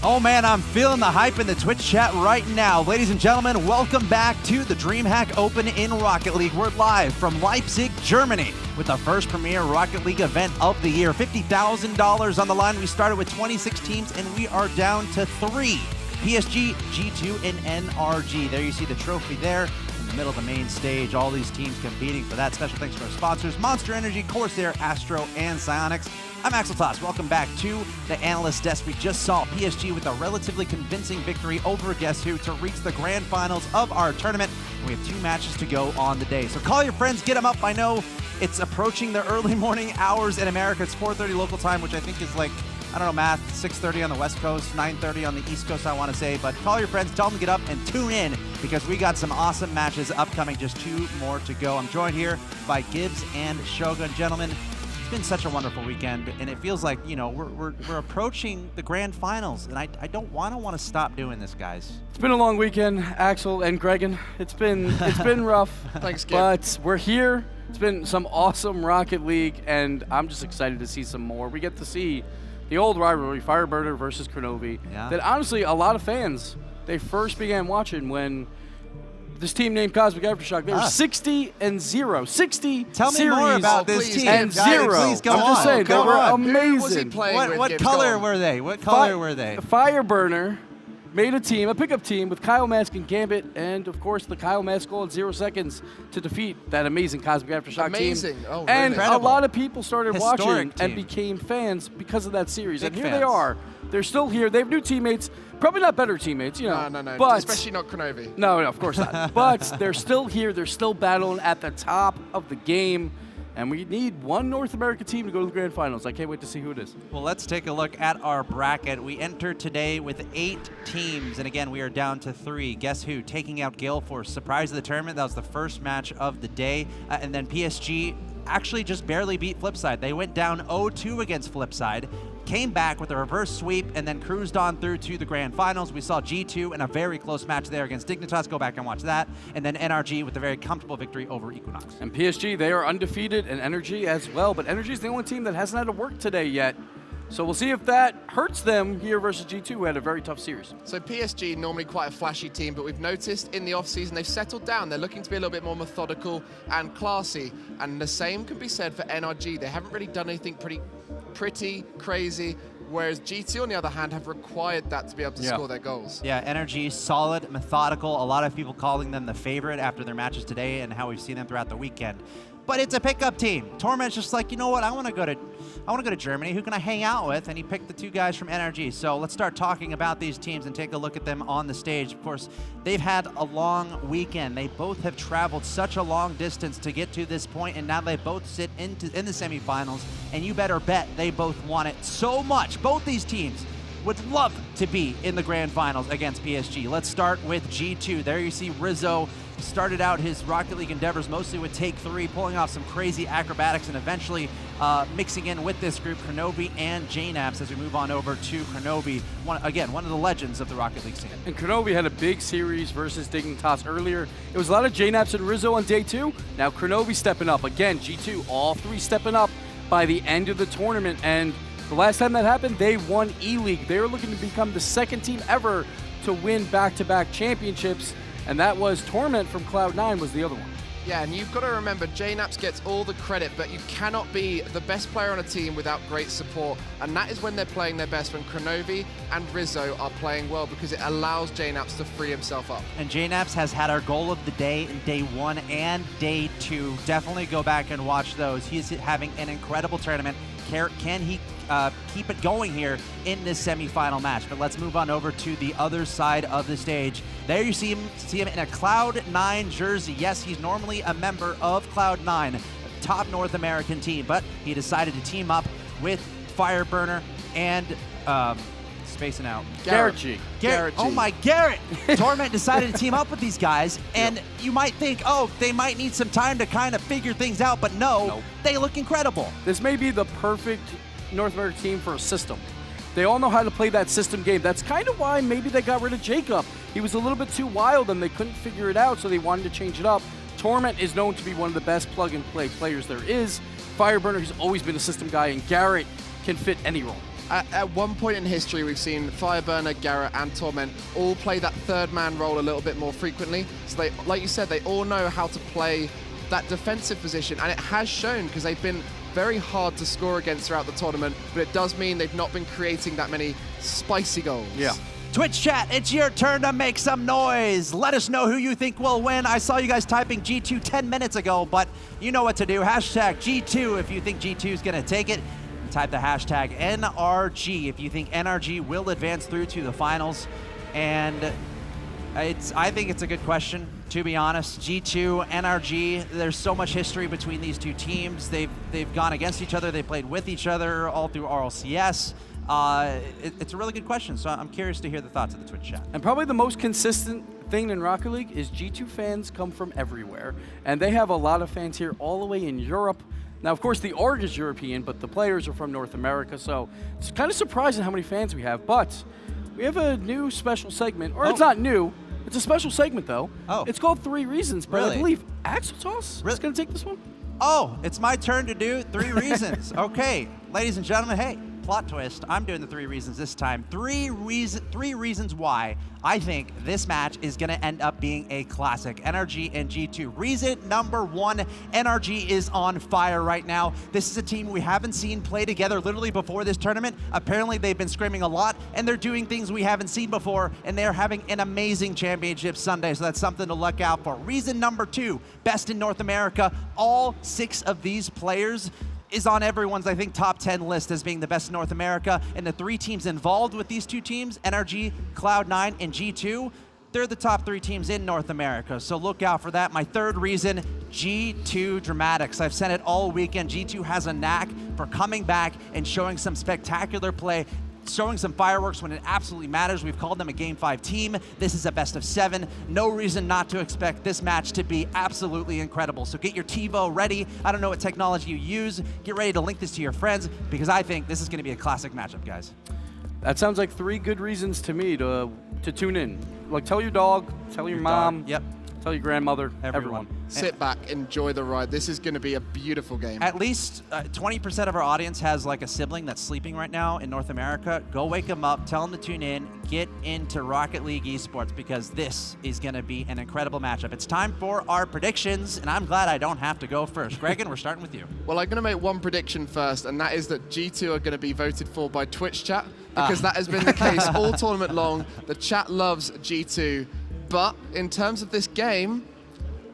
Oh man, I'm feeling the hype in the Twitch chat right now. Ladies and gentlemen, welcome back to the DreamHack Open in Rocket League. We're live from Leipzig, Germany with the first premier Rocket League event of the year. $50,000 on the line. We started with 26 teams and we are down to 3. PSG, G2, and NRG. There you see the trophy there in the middle of the main stage. All these teams competing for that. Special thanks to our sponsors, Monster Energy, Corsair, Astro, and Psyonix. I'm Axel Toss. Welcome back to the analyst desk. We just saw PSG with a relatively convincing victory over Guess Who to reach the grand finals of our tournament. And we have 2 matches to go on the day. So call your friends, get them up. I know it's approaching the early morning hours in America. It's 4:30 local time, which I think is like, I don't know, math, 6:30 on the West Coast, 9:30 on the East Coast, I want to say. But call your friends, tell them to get up and tune in because we got some awesome matches upcoming. Just 2 more to go. I'm joined here by Gibbs and Shogun. Gentlemen, it's been such a wonderful weekend, and it feels like, you know, we're approaching the grand finals, and I don't want to stop doing this, guys. It's been a long weekend, Axel and Gregan. It's been rough. Thanks, Gib. But we're here. It's been some awesome Rocket League, and I'm just excited to see some more. We get to see the old rivalry, Fireburner versus Kronovi, that honestly a lot of fans, they first began watching when this team named Cosmic Aftershock, they were 60-0. 60 Tell me series more about this team. and 0. Please go I'm just on. saying, they were amazing. Who was he playing with? What color were they? What color were they? Fireburner made a team, a pickup team with Kyle Mask and Gambit, and of course the Kyle Mask goal in 0 seconds to defeat that amazing Cosmic Aftershock team. Oh, really? And Incredible. a lot of people started watching team. and became fans because of that series. Big and here fans. they are. They're still here. They have new teammates. Probably not better teammates, you know. No. But especially not Kronovi. No, of course not. But they're still here. They're still battling at the top of the game. And we need one North American team to go to the grand finals. I can't wait to see who it is. Well, let's take a look at our bracket. We entered today with 8 teams, and again, we are down to 3. Guess Who taking out Gale Force. Surprise of the tournament. That was the first match of the day. And then PSG actually just barely beat Flipside. They went down 0-2 against Flipside, came back with a reverse sweep, and then cruised on through to the grand finals. We saw G2 in a very close match there against Dignitas. Go back and watch that. And then NRG with a very comfortable victory over Equinox. And PSG, they are undefeated, and NRG as well. But NRG is the only team that hasn't had to work today yet. So we'll see if that hurts them here versus G2, who had a very tough series. So PSG, normally quite a flashy team, but we've noticed in the offseason they've settled down. They're looking to be a little bit more methodical and classy. And the same can be said for NRG. They haven't really done anything pretty crazy, whereas G2, on the other hand, have required that to be able to score their goals. Yeah, NRG, solid, methodical. A lot of people calling them the favorite after their matches today and how we've seen them throughout the weekend. But it's a pickup team. Torment's just like, you know what? I want to go to Germany. Who can I hang out with? And he picked the 2 guys from NRG. So let's start talking about these teams and take a look at them on the stage. Of course, they've had a long weekend. They both have traveled such a long distance to get to this point, and now they both sit in the semifinals. And you better bet they both want it so much. Both these teams would love to be in the grand finals against PSG. Let's start with G2. There you see Rizzo. Started out his Rocket League endeavors mostly with Take 3, pulling off some crazy acrobatics and eventually mixing in with this group, Kronovi and JNAPS, as we move on over to Kronovi. One of the legends of the Rocket League scene. And Kronovi had a big series versus Dignitas earlier. It was a lot of JNAPS and Rizzo on day 2. Now Kronovi stepping up. Again, G2, all 3 stepping up by the end of the tournament. And the last time that happened, they won E-League. They were looking to become the 2nd team ever to win back-to-back championships. And that was Torment from Cloud9 was the other one. Yeah, and you've got to remember, JNAPS gets all the credit, but you cannot be the best player on a team without great support. And that is when they're playing their best, when Kronovi and Rizzo are playing well, because it allows JNAPS to free himself up. And JNAPS has had our goal of the day in day 1 and day 2. Definitely go back and watch those. He's having an incredible tournament. Can he keep it going here in this semifinal match? But let's move on over to the other side of the stage. There you see him in a Cloud9 jersey. Yes, he's normally a member of Cloud9, top North American team, but he decided to team up with Fireburner and spacing out. Garrett G. Garrett G. Oh my, Garrett! Torment decided to team up with these guys, and you might think, oh, they might need some time to kind of figure things out, but no, they look incredible. This may be the perfect North American team for a system. They all know how to play that system game. That's kind of why maybe they got rid of Jacob. He was a little bit too wild and they couldn't figure it out, so they wanted to change it up. Torment is known to be one of the best plug-and-play players there is. Fireburner, he's always been a system guy, and Garrett can fit any role. At one point in history, we've seen Fireburner, Garrett, and Torment all play that third-man role a little bit more frequently. So they, like you said, they all know how to play that defensive position, and it has shown because they've been very hard to score against throughout the tournament, but it does mean they've not been creating that many spicy goals. Yeah. Twitch chat, it's your turn to make some noise. Let us know who you think will win. I saw you guys typing G2 10 minutes ago, but you know what to do. Hashtag G2 if you think G2 is going to take it. And type the hashtag NRG if you think NRG will advance through to the finals. And I think it's a good question, to be honest. G2, NRG, there's so much history between these two teams. They've gone against each other. They played with each other all through RLCS. It's a really good question, so I'm curious to hear the thoughts of the Twitch chat. And probably the most consistent thing in Rocket League is G2 fans come from everywhere. And they have a lot of fans here all the way in Europe. Now, of course, the org is European, but the players are from North America, so it's kind of surprising how many fans we have. But we have a new special segment, or it's not new. It's a special segment, though. Oh. It's called 3 Reasons, but Really? I believe Axeltoss is going to take this one. Oh, it's my turn to do 3 reasons. Okay, ladies and gentlemen, hey, plot twist. I'm doing the 3 reasons this time. 3 reasons why I think this match is going to end up being a classic. NRG and G2. Reason number 1, NRG is on fire right now. This is a team we haven't seen play together literally before this tournament. Apparently they've been screaming a lot, and they're doing things we haven't seen before, and they're having an amazing championship Sunday, so that's something to look out for. Reason number 2, best in North America. All 6 of these players is on everyone's, I think, top 10 list as being the best in North America. And the 3 teams involved with these 2 teams, NRG, Cloud9, and G2, they're the top 3 teams in North America. So look out for that. My 3rd reason, G2 Dramatics. I've said it all weekend. G2 has a knack for coming back and showing some spectacular play, showing some fireworks when it absolutely matters. We've called them a Game 5 team. This is a best of 7. No reason not to expect this match to be absolutely incredible. So get your TiVo ready. I don't know what technology you use. Get ready to link this to your friends because I think this is going to be a classic matchup, guys. That sounds like 3 good reasons to me to tune in. Like, tell your dog, tell your mom, dog. Yep. tell your grandmother, everyone. Sit back, enjoy the ride. This is going to be a beautiful game. At least 20% of our audience has like a sibling that's sleeping right now in North America. Go wake them up, tell them to tune in, get into Rocket League Esports because this is going to be an incredible matchup. It's time for our predictions, and I'm glad I don't have to go first. Gregan, we're starting with you. Well, I'm going to make one prediction first, and that is that G2 are going to be voted for by Twitch chat because that has been the case all tournament long. The chat loves G2, but in terms of this game,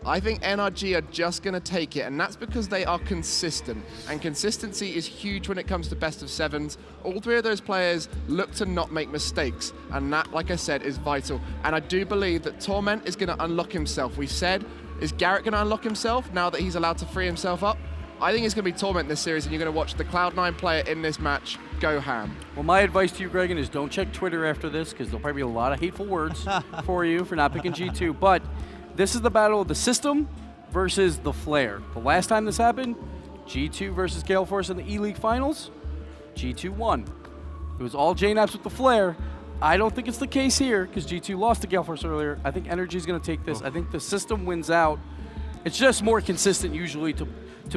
I think NRG are just going to take it, and that's because they are consistent, and consistency is huge when it comes to best of 7s. All 3 of those players look to not make mistakes, and that, like I said, is vital. And I do believe that Torment is going to unlock himself. We've said, is Garrett going to unlock himself now that he's allowed to free himself up? I think it's going to be Torment in this series, and you're going to watch the Cloud9 player in this match go ham. Well, my advice to you, Gregan, is don't check Twitter after this because there'll probably be a lot of hateful words for you for not picking G2. But this is the battle of the system versus the flare. The last time this happened, G2 versus Gale Force in the E-League Finals, G2 won. It was all JNAPs with the flare. I don't think it's the case here because G2 lost to Gale Force earlier. I think NRG is going to take this. I think the system wins out. It's just more consistent usually to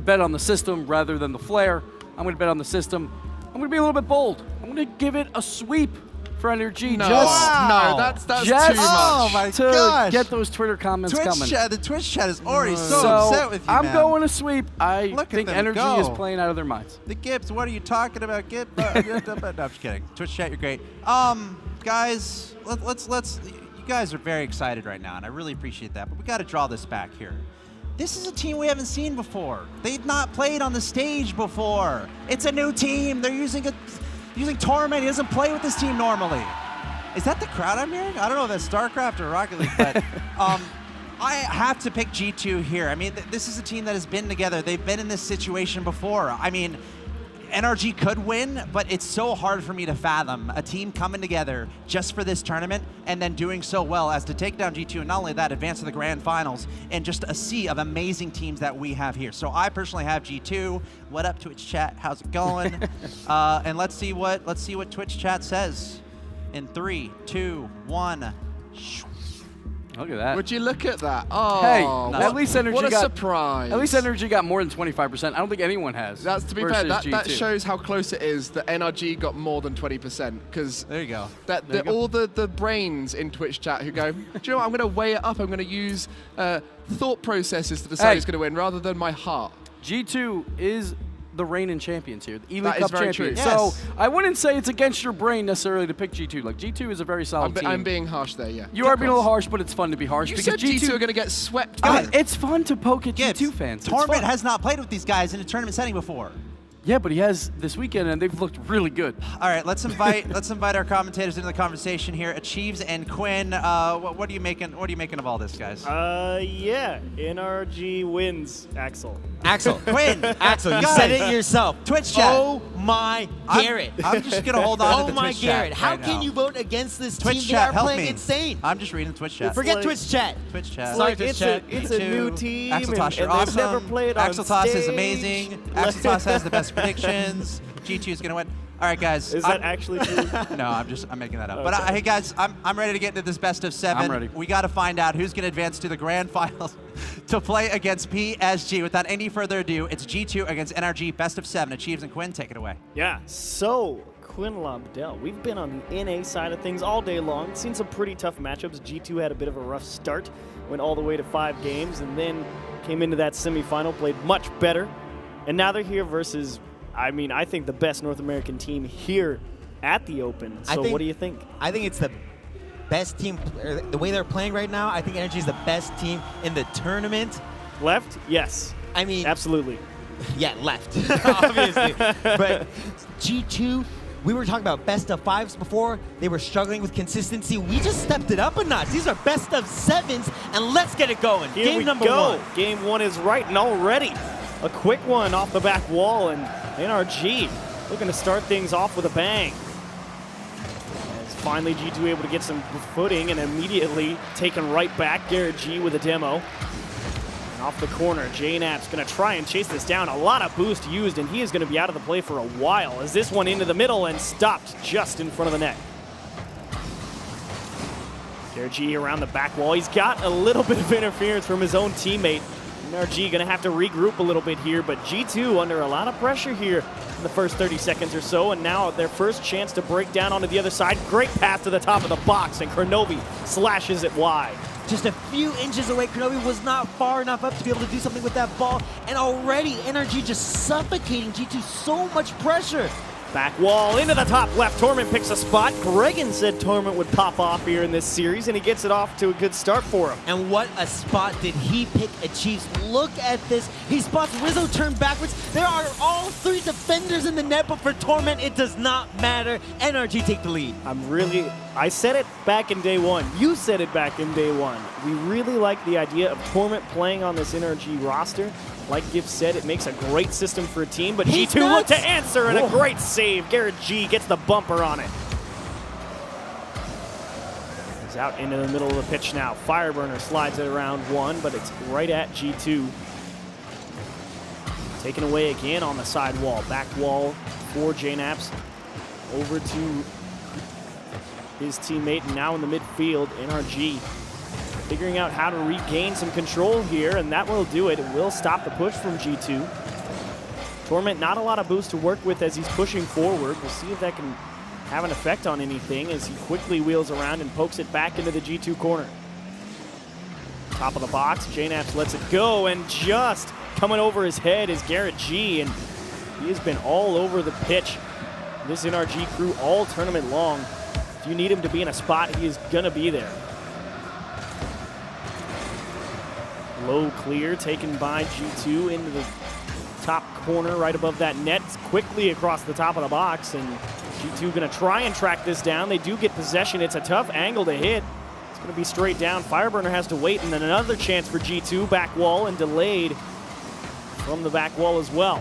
bet on the system rather than the flare. I'm going to bet on the system. I'm going to be a little bit bold. I'm going to give it a sweep for NRG. No, Wow. no, that's Just too much. Oh my to gosh. get those Twitter comments coming. The Twitch chat is already so upset with you, I'm man. going to sweep. I Look at think them NRG go. is playing out of their minds. The Gibbs, what are you talking about, Gibbs? No, I'm just kidding. Twitch chat, you're great. Guys, let's. You guys are very excited right now, and I really appreciate that. But we got to draw this back here. This is a team we haven't seen before. They've not played on the stage before. It's a new team. They're using Torment. He doesn't play with this team normally. Is that the crowd I'm hearing? I don't know if that's StarCraft or Rocket League, but I have to pick G2 here. I mean, this is a team that has been together. They've been in this situation before. I mean, NRG could win, but it's so hard for me to fathom a team coming together just for this tournament and then doing so well as to take down G2, and not only that, advance to the grand finals and just a sea of amazing teams that we have here. So I personally have G2. What up, Twitch chat? How's it going? And let's see what Twitch chat says. In 3, 2, 1. Look at that. Would you look at that? Oh, Hey, what, at least NRG what a got surprise. At least NRG got more than 25%. I don't think anyone has. That's, to be fair, versus that G2. shows how close it is that NRG got more than 20%. Because There you go. all the brains in Twitch chat who go, do you know what? I'm going to weigh it up. I'm going to use thought processes to decide who's going to win rather than my heart. G2 is the reigning champions here, the Elite That is Cup very champions. true. So Yes. I wouldn't say it's against your brain necessarily to pick G2. Like G2 is a very solid team. I'm being harsh there, yeah. You are being a little harsh, but it's fun to be harsh You because said G2 are going to get swept. It's fun to poke at Gibbs, G2 fans. It's Torment fun. has not played with these guys in a tournament setting before. Yeah, but he has this weekend, and they've looked really good. All right, let's invite our commentators into the conversation here. Achieves and Quinn, what are you making? What are you making of all this, guys? Yeah, NRG wins, Axel. Axel. Quinn, Axel, you guys, said it yourself. Twitch chat. Oh my Garrett. I'm just gonna hold on to Oh the my Twitch chat Garrett. How right can now. you vote against this Twitch team? chat, They are help playing me. insane. I'm just reading Twitch chat. Forget like- Twitch chat. Twitch chat. Like, Twitch it's chat. a new team, Axel Tosh, you're and they've awesome. never played on Axel Tosh is stage. amazing. Axel Tosh has the best predictions. G2 is gonna win. All right, guys. Is that actually true? No, I'm making that up. Okay. But hey, guys, I'm ready to get into this best of 7. I'm ready. We got to find out who's going to advance to the grand finals to play against PSG. Without any further ado, it's G2 against NRG, best of 7. Achieves and Quinn, take it away. Yeah, so Quinn Lobdell, we've been on the NA side of things all day long, seen some pretty tough matchups. G2 had a bit of a rough start, went all the way to 5 games, and then came into that semifinal, played much better, and now they're here versus, I think the best North American team here at the Open. So what do you think? I think it's the best team. The way they're playing right now, I think NRG is the best team in the tournament. Left? Yes. I mean, Absolutely. yeah, left, obviously. But G2, we were talking about best of 5s before. They were struggling with consistency. We just stepped it up a notch. These are best of 7s, and let's get it going. Here Game we number go. 1. Game 1 is right, and already a quick one off the back wall, and NRG looking to start things off with a bang. As finally G2 able to get some footing and immediately taken right back. Garrett G with a demo. And off the corner, JNAP's going to try and chase this down. A lot of boost used, and he is going to be out of the play for a while as this one into the middle and stopped just in front of the net. Garrett G around the back wall. He's got a little bit of interference from his own teammate. NRG going to have to regroup a little bit here, but G2 under a lot of pressure here in the first 30 seconds or so, and now their first chance to break down onto the other side. Great pass to the top of the box, and Kronovi slashes it wide. Just a few inches away. Kronovi was not far enough up to be able to do something with that ball, and already NRG just suffocating G2. So much pressure. Back wall into the top left. Torment picks a spot. Gregan said Torment would pop off here in this series, and he gets it off to a good start for him. And what a spot did he pick, Achieves. Look at this. He spots Rizzo turn backwards. There are all 3 defenders in the net, but for Torment, it does not matter. NRG take the lead. I said it back in day 1. You said it back in day 1. We really like the idea of Torment playing on this NRG roster. Like Gibbs said, it makes a great system for a team, but He's G2 look nuts. to answer, and a great save. Garrett G gets the bumper on it. He's out into the middle of the pitch now. Fireburner slides it around 1, but it's right at G2. Taken away again on the side wall. Back wall for JNAPS. Over to his teammate, and now in the midfield, NRG. Figuring out how to regain some control here, and that will do it. It will stop the push from G2. Torment, not a lot of boost to work with as he's pushing forward. We'll see if that can have an effect on anything as he quickly wheels around and pokes it back into the G2 corner. Top of the box, JNAPS lets it go, and just coming over his head is Garrett G, and he has been all over the pitch. This NRG crew all tournament long. If you need him to be in a spot, he is gonna be there. Low clear taken by G2 into the top corner right above that net. It's quickly across the top of the box, and G2 gonna try and track this down. They do get possession. It's a tough angle to hit. It's gonna be straight down. Fireburner has to wait, and then another chance for G2. Back wall and delayed from the back wall as well.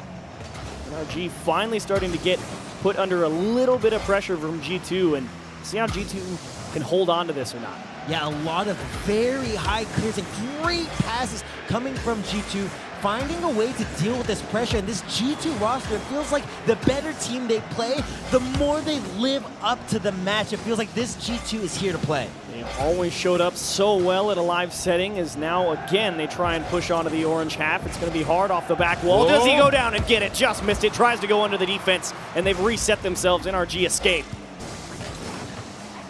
NRG finally starting to get put under a little bit of pressure from G2, and see how G2 can hold on to this or not. Yeah, a lot of very high clears and great passes coming from G2. finding a way to deal with this pressure. And this G2 roster, it feels like the better team they play, the more they live up to the match. It feels like this G2 is here to play. They always showed up so well at a live setting, as now again they try and push onto the orange half. It's going to be hard off the back wall. Does he go down and get it? Just missed it. Tries to go under the defense, and they've reset themselves. NRG escape.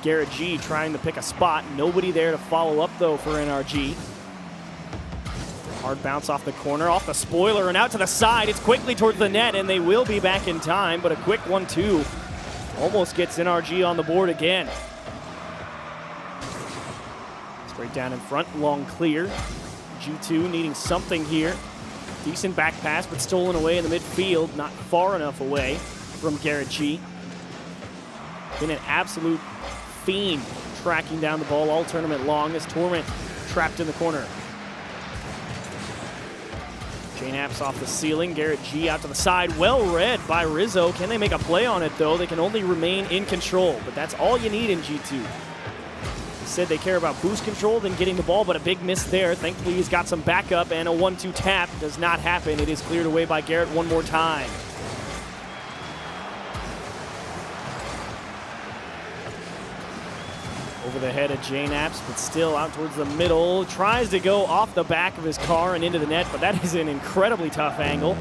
Garrett G trying to pick a spot. Nobody there to follow up, though, for NRG. Hard bounce off the corner, off the spoiler, and out to the side. It's quickly towards the net, and they will be back in time, but a quick 1-2 almost gets NRG on the board again. Straight down in front, long clear. G2 needing something here. Decent back pass, but stolen away in the midfield, not far enough away from Garrett G. Been an absolute fiend tracking down the ball all tournament long as Torment trapped in the corner. JNAP's off the ceiling, Garrett G out to the side, well read by Rizzo. Can they make a play on it though? They can only remain in control, but that's all you need in G2. They said they care about boost control than getting the ball, but a big miss there. Thankfully he's got some backup, and a 1-2 tap does not happen. It is cleared away by Garrett one more time. Over the head of JNAPS, but still out towards the middle. Tries to go off the back of his car and into the net, but that is an incredibly tough angle.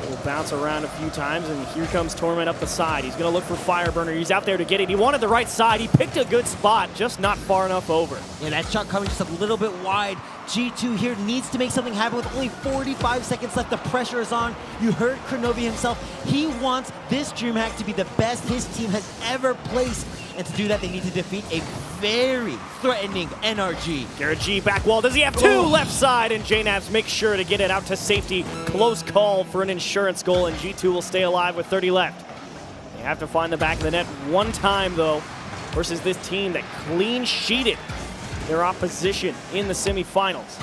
Will bounce around a few times, and here comes Torment up the side. He's going to look for Fireburner. He's out there to get it. He wanted the right side. He picked a good spot, just not far enough over. Yeah, that shot coming just a little bit wide. G2 here needs to make something happen with only 45 seconds left. The pressure is on. You heard Kronovi himself. He wants this DreamHack to be the best his team has ever placed. And to do that, they need to defeat a very threatening NRG. Garrett G back wall. Does he have two? Left side, and JNAPS makes sure to get it out to safety. Close call for an insurance goal, and G2 will stay alive with 30 left. They have to find the back of the net one time, though, versus this team that clean sheeted their opposition in the semifinals.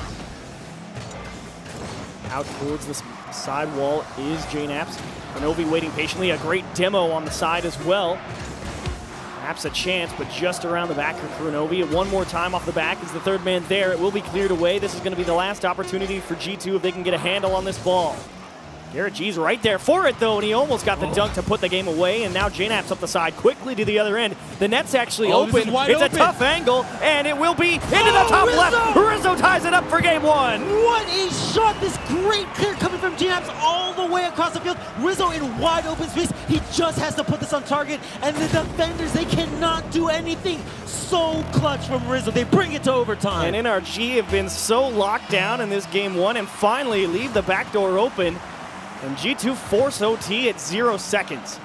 Out towards the side wall is JNAPS. Kronovi waiting patiently. A great demo on the side as well. Perhaps a chance, but just around the back for Kronovi. One more time off the back is the third man there. It will be cleared away. This is going to be the last opportunity for G2 if they can get a handle on this ball. Garrett G's right there for it, though, and he almost got the dunk to put the game away, and now JNAP's up the side quickly to the other end. The net's actually open. It's a tough angle, and it will be into the top left. Rizzo ties it up for game one. What a shot! This great clear coming from JNAPS all the way across the field. Rizzo in wide open space. He just has to put this on target, and the defenders, they cannot do anything. So clutch from Rizzo. They bring it to overtime. And NRG have been so locked down in this game one, and finally leave the back door open. And G2 force OT at 0 seconds.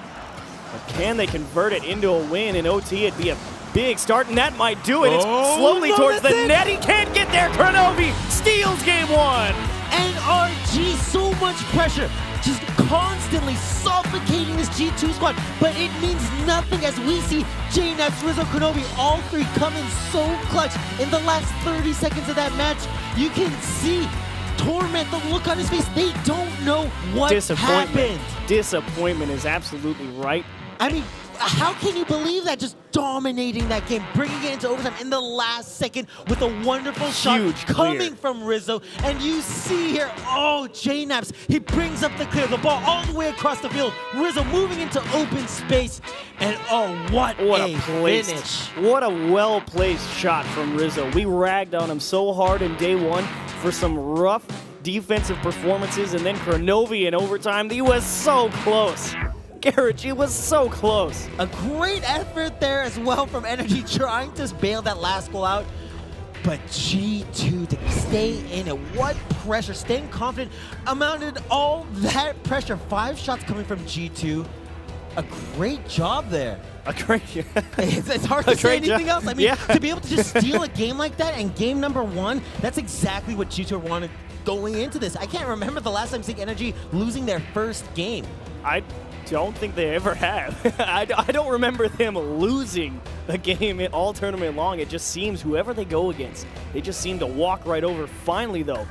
But can they convert it into a win in OT? It'd be a big start, and that might do it. It's slowly towards the net. He can't get there. Kronovi steals game one. NRG, so much pressure. Just constantly suffocating this G2 squad. But it means nothing as we see JNAPS, Rizzo, Kronovi, all three coming so clutch in the last 30 seconds of that match. You can see Torment, the look on his face, they don't know what happened. Disappointment is absolutely right. I mean, how can you believe that? Just dominating that game, bringing it into overtime in the last second with a wonderful shot coming from Rizzo. And you see here, JNAPS, he brings up the clear, the ball all the way across the field. Rizzo moving into open space, and what a finish. What a well-placed shot from Rizzo. We ragged on him so hard in day one for some rough defensive performances, and then Kronovi in overtime. He was so close. Garrett G was so close. A great effort there as well from NRG trying to bail that last goal out. But G2 to stay in it. What pressure, staying confident, amounted all that pressure. 5 shots coming from G2. A great job there. It's hard to say anything else. I mean, to be able to just steal a game like that, and game number 1, that's exactly what G2 wanted going into this. I can't remember the last time seeing NRG losing their first game. I don't think they ever have. I don't remember them losing a game all tournament long. It just seems whoever they go against, they just seem to walk right over. Finally, though,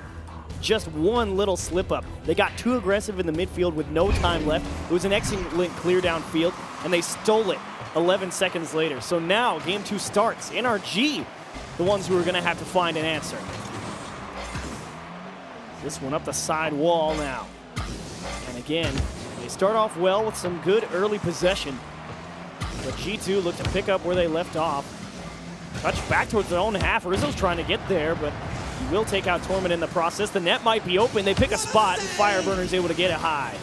just one little slip up. They got too aggressive in the midfield with no time left. It was an excellent clear downfield, and they stole it 11 seconds later. So now game 2 starts. NRG, the ones who are going to have to find an answer. This one up the side wall now. And again, they start off well with some good early possession. But G2 look to pick up where they left off. Touch back towards their own half. Rizzo's trying to get there, but he will take out Torment in the process. The net might be open. They pick a spot, and Fireburner's able to get it high.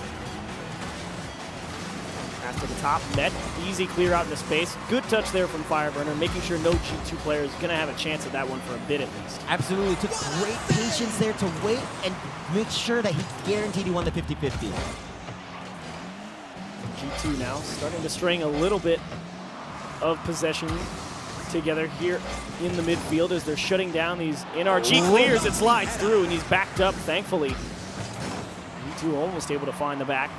Pass to the top, net, easy clear out into space. Good touch there from Fireburner, making sure no G2 player is going to have a chance at that one for a bit at least. Absolutely. Took great patience there to wait and make sure that he guaranteed he won the 50-50. G2 now starting to string a little bit of possession together here in the midfield as they're shutting down these NRG clears. It slides through, and he's backed up, thankfully. G2 almost able to find the back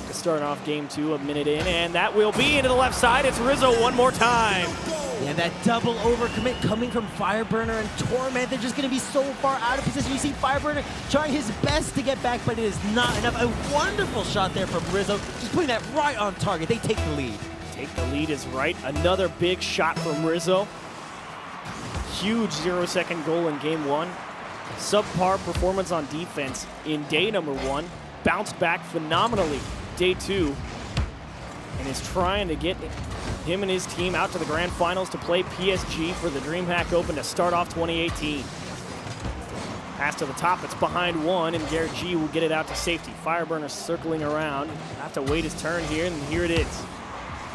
to start off game 2, a minute in, and that will be into the left side. It's Rizzo one more time. Yeah, that double overcommit coming from Fireburner and Torment. They're just going to be so far out of position. You see Fireburner trying his best to get back, but it is not enough. A wonderful shot there from Rizzo, just putting that right on target. They take the lead. Take the lead is right. Another big shot from Rizzo. Huge 0-second goal in game 1. Subpar performance on defense in day number 1. Bounced back phenomenally day 2. And is trying to get him and his team out to the grand finals to play PSG for the DreamHack Open to start off 2018. Pass to the top, it's behind one, and Garrett G will get it out to safety. Fireburner circling around. Have to wait his turn here, and here it is.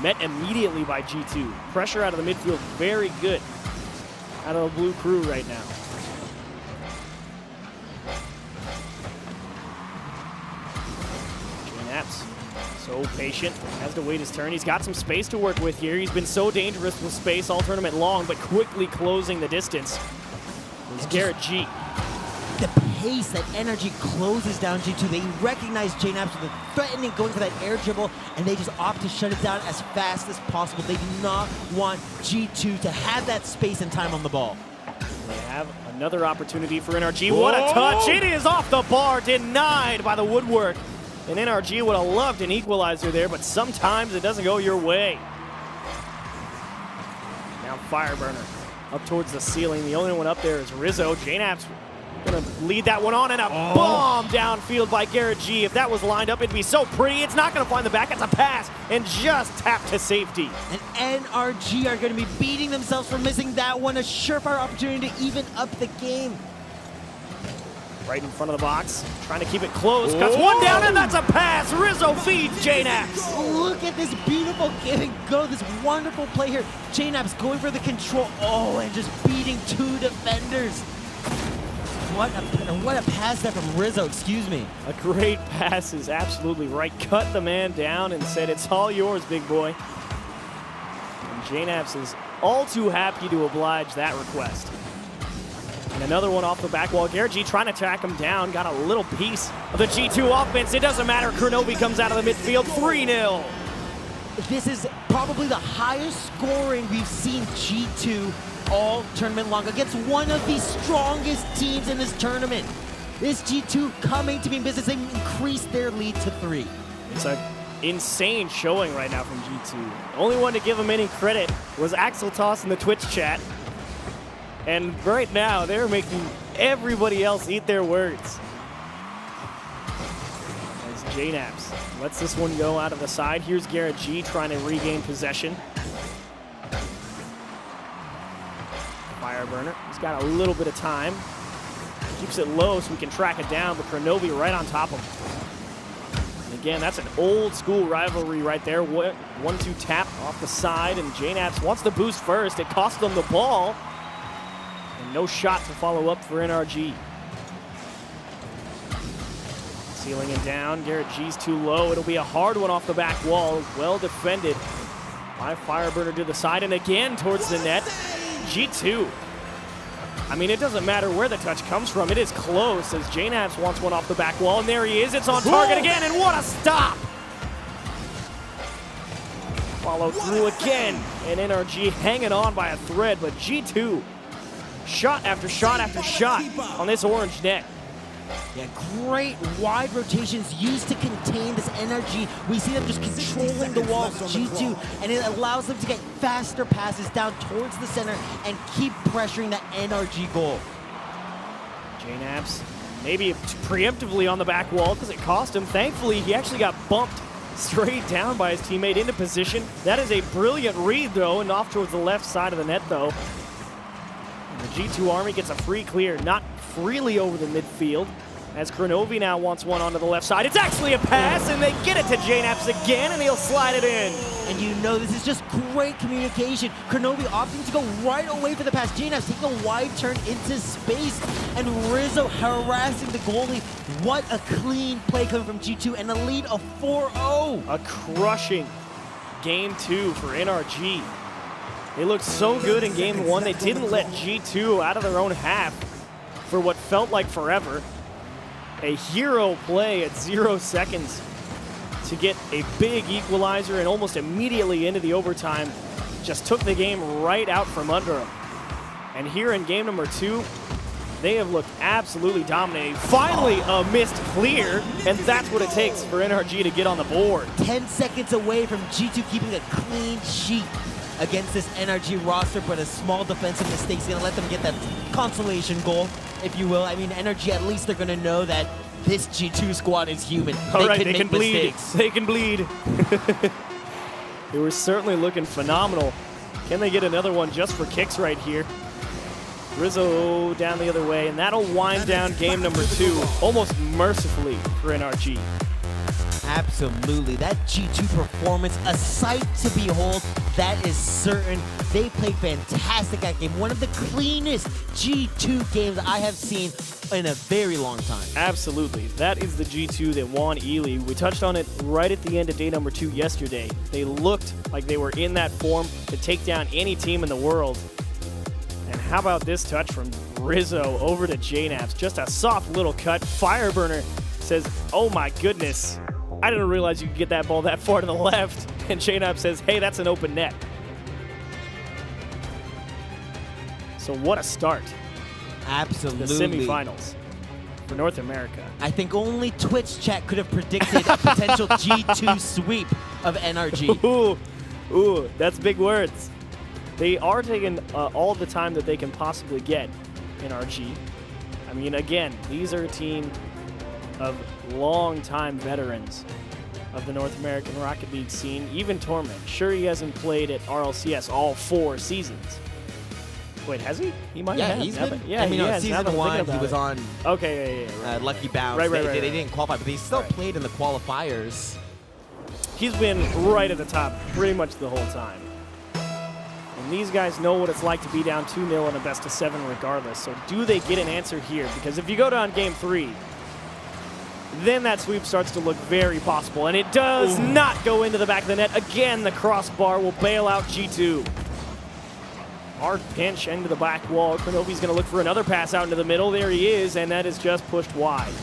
Met immediately by G2. Pressure out of the midfield, very good out of the blue crew right now. JNAPS, so patient, has to wait his turn. He's got some space to work with here. He's been so dangerous with space all tournament long, but quickly closing the distance is Garrett G. The pace that NRG closes down G2, they recognize JNAPS with a threatening, going for that air dribble, and they just opt to shut it down as fast as possible. They do not want G2 to have that space and time on the ball. They have another opportunity for NRG. What a touch! It is off the bar, denied by the woodwork. And NRG would have loved an equalizer there, but sometimes it doesn't go your way. Now Fireburner up towards the ceiling. The only one up there is Rizzo. JNAPS gonna lead that one on, and a bomb downfield by Garrett G. If that was lined up, it'd be so pretty. It's not gonna find the back. It's a pass and just tap to safety. And NRG are gonna be beating themselves for missing that one. A surefire opportunity to even up the game. Right in front of the box, trying to keep it close. Cuts one down, and that's a pass. Rizzo feeds JNAPS. Look at this beautiful give and go, this wonderful play here. JNAPS going for the control. Oh, and just beating 2 defenders. What a pass there from Rizzo, excuse me. A great pass is absolutely right. Cut the man down and said, it's all yours, big boy. And JNAPS is all too happy to oblige that request. And another one off the back wall. Garrett G trying to track him down. Got a little piece of the G2 offense. It doesn't matter. Kronobi comes out of the midfield. 3-0. This is probably the highest scoring we've seen G2 all tournament long against one of the strongest teams in this tournament. This G2 coming to be in business. They increased their lead to 3. It's an insane showing right now from G2. The only one to give them any credit was Axel Toss in the Twitch chat. And right now, they're making everybody else eat their words. As JNAPS lets this one go out of the side. Here's Garrett G trying to regain possession. Fireburner, he's got a little bit of time. Keeps it low so we can track it down, but Kronobi right on top of him. And again, that's an old school rivalry right there. 1-2 tap off the side, and JNAPS wants the boost first. It cost them the ball. And no shot to follow up for NRG. Sealing it down, Garrett G's too low. It'll be a hard one off the back wall. Well defended by Fireburner to the side, and again towards the net. G2. I mean, it doesn't matter where the touch comes from. It is close as JNAPS wants one off the back wall, and there he is. It's on target again, and what a stop! Follow through again, and NRG hanging on by a thread, but G2 shot after shot after shot on this orange net. Yeah, great wide rotations used to contain this NRG. We see them just controlling the walls, G2, and it allows them to get faster passes down towards the center and keep pressuring that NRG goal. JNAPS Maybe preemptively on the back wall because it cost him. Thankfully, he actually got bumped straight down by his teammate into position. That is a brilliant read, though, and off towards the left side of the net, though. And the G2 Army gets a free clear, not freely over the midfield, as Kronovi now wants one onto the left side. It's actually a pass, and they get it to Jnaps again, and he'll slide it in. And you know this is just great communication. Kronovi opting to go right away for the pass. Jnaps taking a wide turn into space, and Rizzo harassing the goalie. What a clean play coming from G2, and a lead of 4-0. A crushing game 2 for NRG. They looked so good in game 1. They didn't let G2 out of their own half for what felt like forever. A hero play at 0 seconds to get a big equalizer, and almost immediately into the overtime just took the game right out from under them. And here in game number 2, they have looked absolutely dominating. Finally, a missed clear, and that's what it takes for NRG to get on the board. 10 seconds away from G2 keeping a clean sheet against this NRG roster, but a small defensive mistake is going to let them get that consolation goal, if you will. I mean, NRG, at least they're going to know that this G2 squad is human. All right, they can bleed. They can bleed. They were certainly looking phenomenal. Can they get another one just for kicks right here? Rizzo down the other way, and that'll wind down game number 2 almost mercifully for NRG. Absolutely. That G2 performance, a sight to behold, that is certain. They played fantastic that game. One of the cleanest G2 games I have seen in a very long time. Absolutely. That is the G2 that won Ely. We touched on it right at the end of day number 2 yesterday. They looked like they were in that form to take down any team in the world. And how about this touch from Rizzo over to Jnaps? Just a soft little cut. Fireburner says, oh my goodness, I didn't realize you could get that ball that far to the left. And Jnaps says, hey, that's an open net. So what a start. Absolutely. The semifinals for North America. I think only Twitch chat could have predicted a potential G2 sweep of NRG. Ooh, that's big words. They are taking all the time that they can possibly get, NRG. I mean, again, these are a team of long-time veterans of the North American Rocket League scene. Even Torment. Sure, he hasn't played at RLCS all 4 seasons. Wait, has he? He might have. He's been. Yeah, I mean, he has. season 1, he was on Okay, yeah. Lucky Bounce. Right, they didn't qualify, but he still played in the qualifiers. He's been right at the top pretty much the whole time. And these guys know what it's like to be down 2-0 in a best-of-7 regardless. So do they get an answer here? Because if you go down game 3, then that sweep starts to look very possible. And it does not go into the back of the net. Again, the crossbar will bail out G2. Hard pinch into the back wall. Kronovi's going to look for another pass out into the middle. There he is, and that is just pushed wide.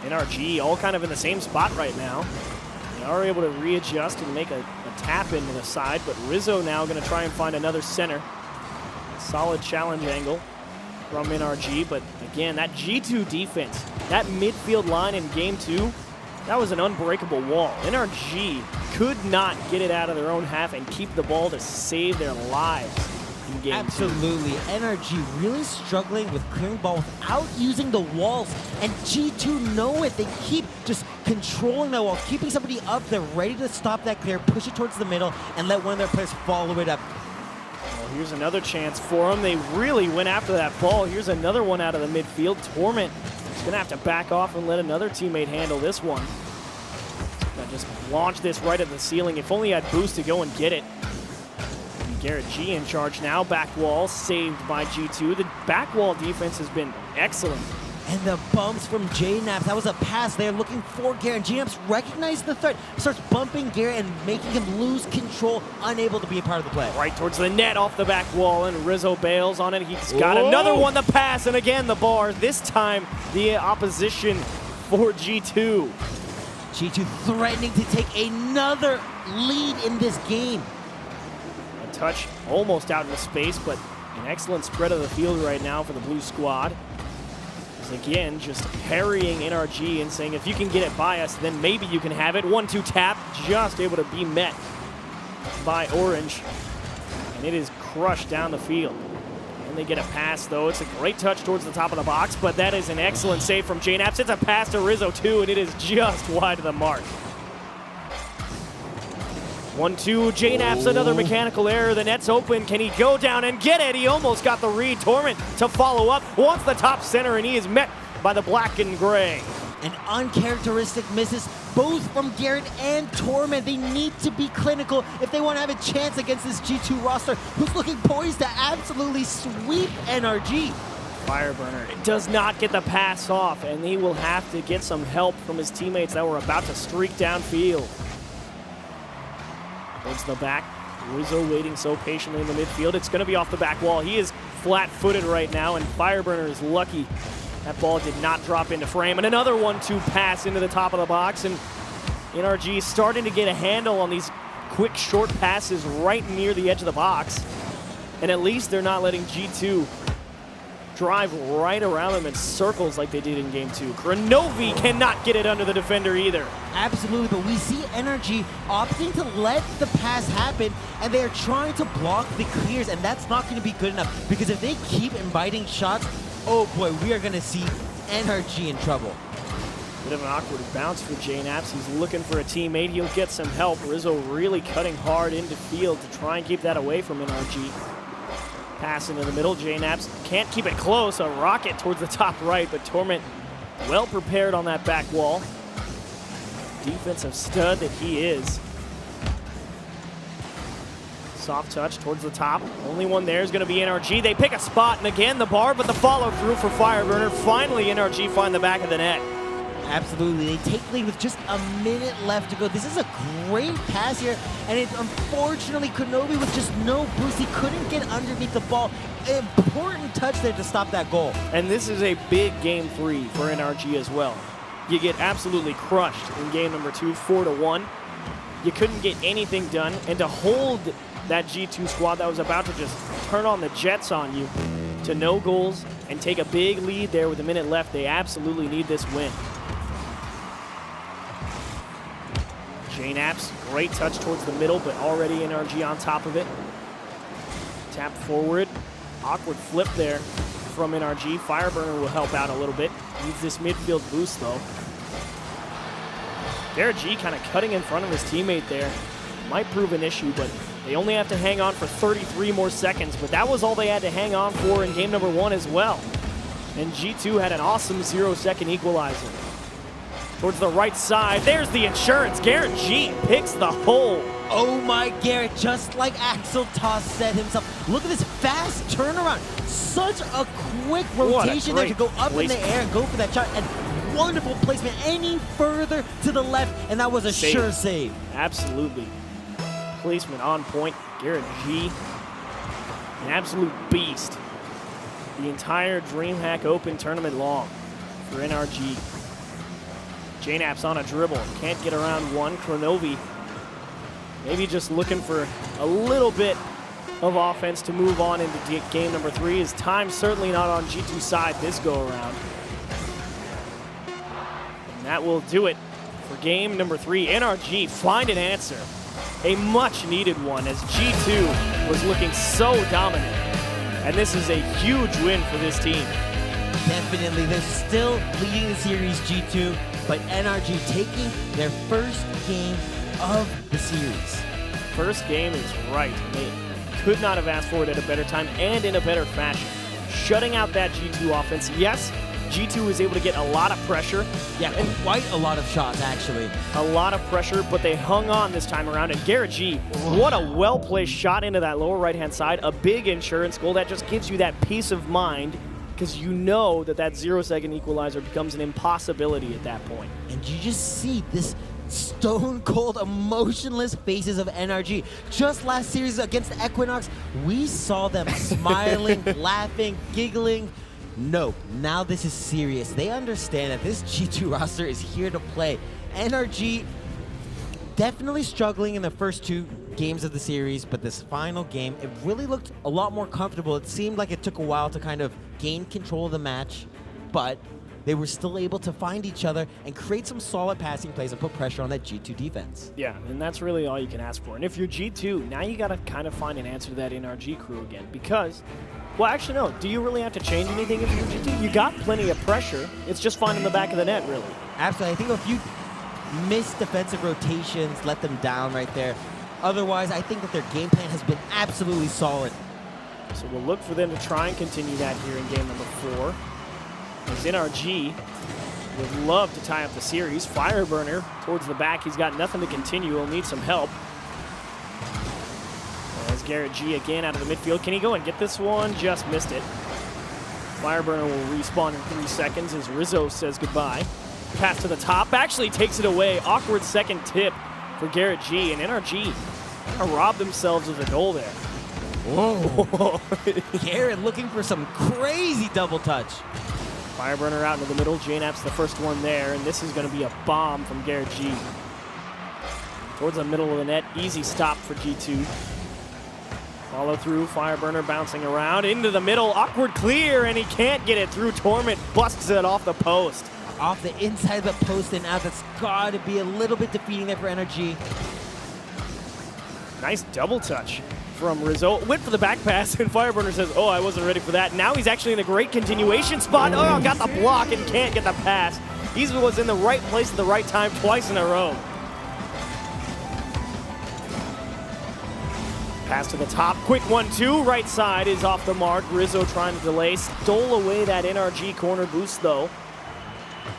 NRG all kind of in the same spot right now. They are able to readjust and make a tap into the side, but Rizzo now going to try and find another center. Solid challenge angle from NRG, but again, that G2 defense, that midfield line in game 2, that was an unbreakable wall. NRG could not get it out of their own half and keep the ball to save their lives in game 2. Absolutely. NRG really struggling with clearing ball without using the walls. And G2 know it. They keep just controlling the wall, keeping somebody up there, ready to stop that clear, push it towards the middle, and let one of their players follow it up. Well, here's another chance for them. They really went after that ball. Here's another one out of the midfield. Torment is going to have to back off and let another teammate handle this one. Just launch this right at the ceiling. If only he had boost to go and get it. And Garrett G in charge now. Back wall saved by G2. The back wall defense has been excellent. And the bumps from Jnaps. That was a pass there looking for Garrett. Jnaps recognized the threat, starts bumping Garrett and making him lose control, unable to be a part of the play. Right towards the net off the back wall, and Rizzo bails on it. He's got another one to pass, and again the bar. This time the opposition for G2. G2 threatening to take another lead in this game. A touch almost out into space, but an excellent spread of the field right now for the blue squad. Again, just parrying NRG and saying, if you can get it by us, then maybe you can have it. 1-2 tap, just able to be met by Orange. And it is crushed down the field. And they get a pass, though. It's a great touch towards the top of the box, but that is an excellent save from JNaps. It's a pass to Rizzo, too, and it is just wide of the mark. 1-2, JNaps, another mechanical error. The net's open. Can he go down and get it? He almost got the read. Torment to follow up. Wants the top center, and he is met by the black and gray. And uncharacteristic misses, both from Garrett and Torment. They need to be clinical if they want to have a chance against this G2 roster, who's looking poised to absolutely sweep NRG. Fireburner does not get the pass off, and he will have to get some help from his teammates that were about to streak downfield. Towards the back, Rizzo waiting so patiently in the midfield. It's going to be off the back wall. He is flat-footed right now, and Fireburner is lucky that ball did not drop into frame. And another 1-2 pass into the top of the box, and NRG starting to get a handle on these quick, short passes right near the edge of the box. And at least they're not letting G2 drive right around them in circles like they did in Game 2. Kronovi cannot get it under the defender either. Absolutely, but we see NRG opting to let the pass happen, and they are trying to block the clears, and that's not going to be good enough, because if they keep inviting shots, oh boy, we are going to see NRG in trouble. Bit of an awkward bounce for JNaps. He's looking for a teammate. He'll get some help. Rizzo really cutting hard into field to try and keep that away from NRG. Pass into the middle. JNaps can't keep it close. A rocket towards the top right, but Torment well prepared on that back wall. Defensive stud that he is. Soft touch towards the top. Only one there is going to be NRG. They pick a spot, and again the bar, but the follow through for Fireburner. Finally, NRG find the back of the net. Absolutely, they take lead with just a minute left to go. This is a great pass here, and unfortunately, Kronovi with just no boost, he couldn't get underneath the ball. An important touch there to stop that goal. And this is a big Game 3 for NRG as well. You get absolutely crushed in Game number 2, 4-1. You couldn't get anything done, and to hold that G2 squad that was about to just turn on the jets on you to no goals and take a big lead there with a minute left, they absolutely need this win. JNaps, great touch towards the middle, but already NRG on top of it. Tap forward, awkward flip there from NRG. Fireburner will help out a little bit. Needs this midfield boost though. Garrett G kind of cutting in front of his teammate there. Might prove an issue, but they only have to hang on for 33 more seconds, but that was all they had to hang on for in game number 1 as well. And G2 had an awesome 0-second equalizer. Towards the right side, there's the insurance. Garrett G picks the hole. Oh my Garrett, just like Axel Toss said himself. Look at this fast turnaround. Such a quick rotation there to go up in the air and go for that shot. And wonderful placement any further to the left, and that was a sure save. Absolutely. Placement on point. Garrett G, an absolute beast. The entire DreamHack Open tournament long for NRG. JNaps on a dribble, can't get around one. Kronovi maybe just looking for a little bit of offense to move on into game number 3. His time's certainly not on G2's side this go around. And that will do it for game number 3. NRG find an answer. A much needed one as G2 was looking so dominant. And this is a huge win for this team. Definitely, they're still leading the series, G2, but NRG taking their first game of the series. First game is right. They could not have asked for it at a better time and in a better fashion. Shutting out that G2 offense. Yes, G2 was able to get a lot of pressure. Yeah, and quite a lot of shots, actually. A lot of pressure, but they hung on this time around. And Garrett G, what a well-placed shot into that lower right-hand side. A big insurance goal that just gives you that peace of mind, because you know that that 0-second equalizer becomes an impossibility at that point. And you just see this stone-cold, emotionless faces of NRG. Just last series against Equinox, we saw them smiling, laughing, giggling. No, now this is serious. They understand that this G2 roster is here to play. NRG definitely struggling in the first 2 games of the series, but this final game, it really looked a lot more comfortable. It seemed like it took a while to kind of gain control of the match, but they were still able to find each other and create some solid passing plays and put pressure on that G2 defense. Yeah, and that's really all you can ask for. And if you're G2, now you got to kind of find an answer to that NRG crew again, because Well, actually, no. Do you really have to change anything if you're G2? You got plenty of pressure. It's just finding the back of the net, really. Absolutely. I think if you miss defensive rotations, let them down right there. Otherwise, I think that their game plan has been absolutely solid. So we'll look for them to try and continue that here in game number 4. As NRG would love to tie up the series. Fireburner towards the back. He's got nothing to continue. He'll need some help. As Garrett G again out of the midfield. Can he go and get this one? Just missed it. Fireburner will respawn in 3 seconds as Rizzo says goodbye. Pass to the top. Actually takes it away. Awkward second tip for Garrett G. And NRG kind of robbed themselves of a goal there. Whoa. Garrett looking for some crazy double touch. Fireburner out into the middle. JNAP's the first one there. And this is going to be a bomb from Garrett G. Towards the middle of the net. Easy stop for G2. Follow through, Fireburner bouncing around into the middle, awkward clear, and he can't get it through. Torment busts it off the post. Off the inside of the post and out. That's got to be a little bit defeating there for NRG. Nice double touch from Rizzo. Went for the back pass, and Fireburner says, oh, I wasn't ready for that. Now he's actually in a great continuation spot. Oh, got the block and can't get the pass. He was in the right place at the right time twice in a row. Pass to the top, quick 1-2, right side is off the mark. Rizzo trying to delay, stole away that NRG corner boost though.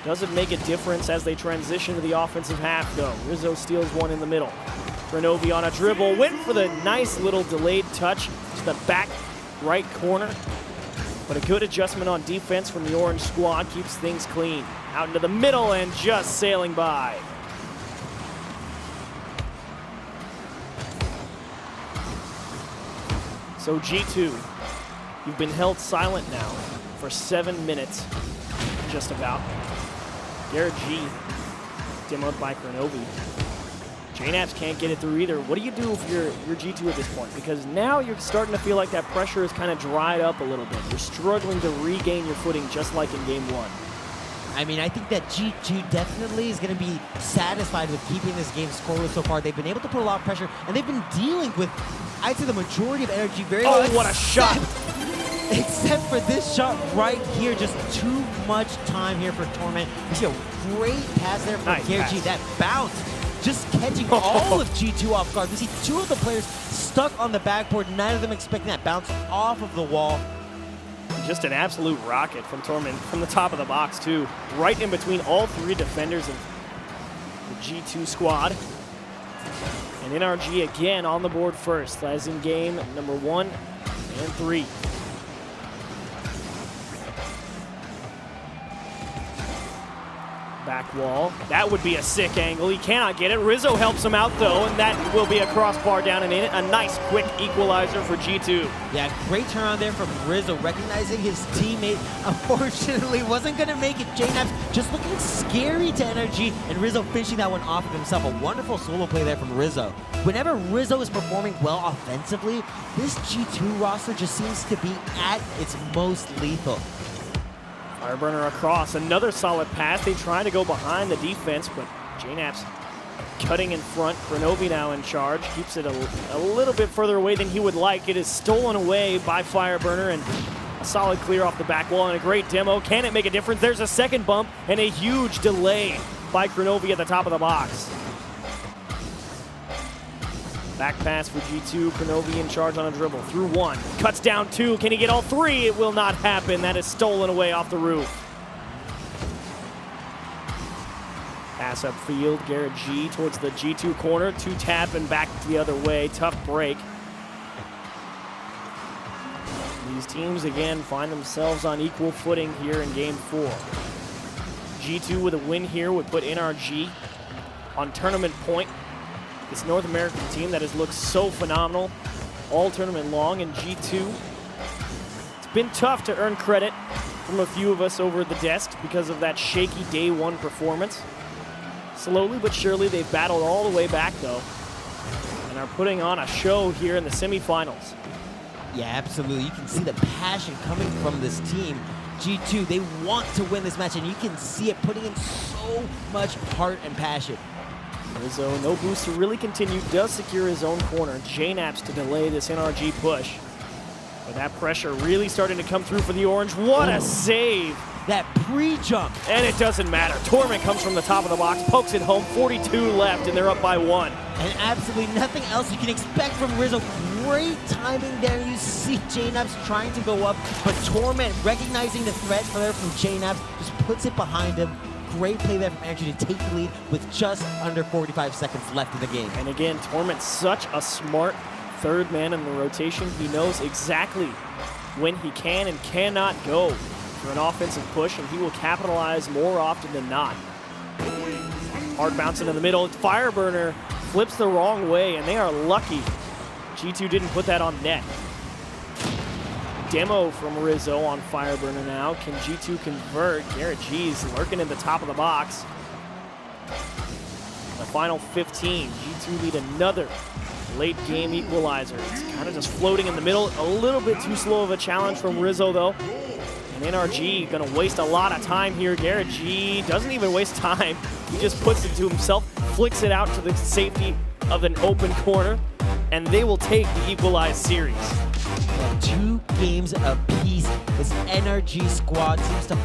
Doesn't make a difference as they transition to the offensive half though. Rizzo steals one in the middle. Grenovi on a dribble, went for the nice little delayed touch to the back right corner. But a good adjustment on defense from the orange squad keeps things clean. Out into the middle and just sailing by. So G2, you've been held silent now for 7 minutes, just about. Garrett G, demoed by Grenovi. JNAPs can't get it through either. What do you do if you're G2 at this point? Because now you're starting to feel like that pressure is kind of dried up a little bit. You're struggling to regain your footing just like in game 1. I mean, I think that G2 definitely is going to be satisfied with keeping this game scoreless so far. They've been able to put a lot of pressure, and they've been dealing with, I'd say, the majority of energy very well. Oh, what a shot! Except for this shot right here, just too much time here for Torment. You see a great pass there from Garrett G. That bounce, just catching all of G2 off guard. We see 2 of the players stuck on the backboard, none of them expecting that bounce off of the wall. Just an absolute rocket from Torment from the top of the box, too. Right in between all 3 defenders of the G2 squad. And NRG again on the board first, as in game number 1 and 3. Back wall. That would be a sick angle. He cannot get it. Rizzo helps him out, though, and that will be a crossbar down and in. A nice, quick equalizer for G2. Yeah, great turnaround there from Rizzo, recognizing his teammate unfortunately wasn't going to make it. JNAPs just looking scary to NRG, and Rizzo finishing that one off of himself. A wonderful solo play there from Rizzo. Whenever Rizzo is performing well offensively, this G2 roster just seems to be at its most lethal. Fireburner across, another solid pass. They try to go behind the defense, but JNAPs cutting in front. Grenovi now in charge, keeps it a little bit further away than he would like. It is stolen away by Fireburner, and a solid clear off the back wall and a great demo. Can it make a difference? There's a second bump and a huge delay by Grenovi at the top of the box. Back pass for G2, Grenovi in charge on a dribble. Through 1, cuts down 2, can he get all 3? It will not happen, that is stolen away off the roof. Pass upfield, Garrett G towards the G2 corner, 2 tap and back the other way, tough break. These teams again find themselves on equal footing here in game 4. G2 with a win here would put NRG on tournament point. This North American team that has looked so phenomenal all tournament long, and G2, it's been tough to earn credit from a few of us over the desk because of that shaky day 1 performance. Slowly but surely, they've battled all the way back though, and are putting on a show here in the semifinals. Yeah, absolutely. You can see the passion coming from this team. G2, they want to win this match, and you can see it putting in so much heart and passion. Rizzo, no boost to really continue, does secure his own corner. JNAPs to delay this NRG push. But that pressure really starting to come through for the Orange. What a save! That pre-jump. And it doesn't matter. Torment comes from the top of the box, pokes it home, 42 left, and they're up by 1. And absolutely nothing else you can expect from Rizzo. Great timing there. You see JNaps trying to go up, but Torment, recognizing the threat there from JNaps, just puts it behind him. Great play there from NRG to take the lead with just under 45 seconds left in the game. And again, Torment's such a smart third man in the rotation. He knows exactly when he can and cannot go for an offensive push, and he will capitalize more often than not. Hard bouncing in the middle. Fireburner flips the wrong way, and they are lucky G2 didn't put that on net. Demo from Rizzo on Fireburner now. Can G2 convert? Garrett G's lurking in the top of the box. The final 15. G2 lead another late game equalizer. It's kind of just floating in the middle. A little bit too slow of a challenge from Rizzo, though. And NRG gonna waste a lot of time here. Garrett G doesn't even waste time. He just puts it to himself, flicks it out to the safety of an open corner, and they will take the equalized series. 2 games apiece. This NRG squad seems to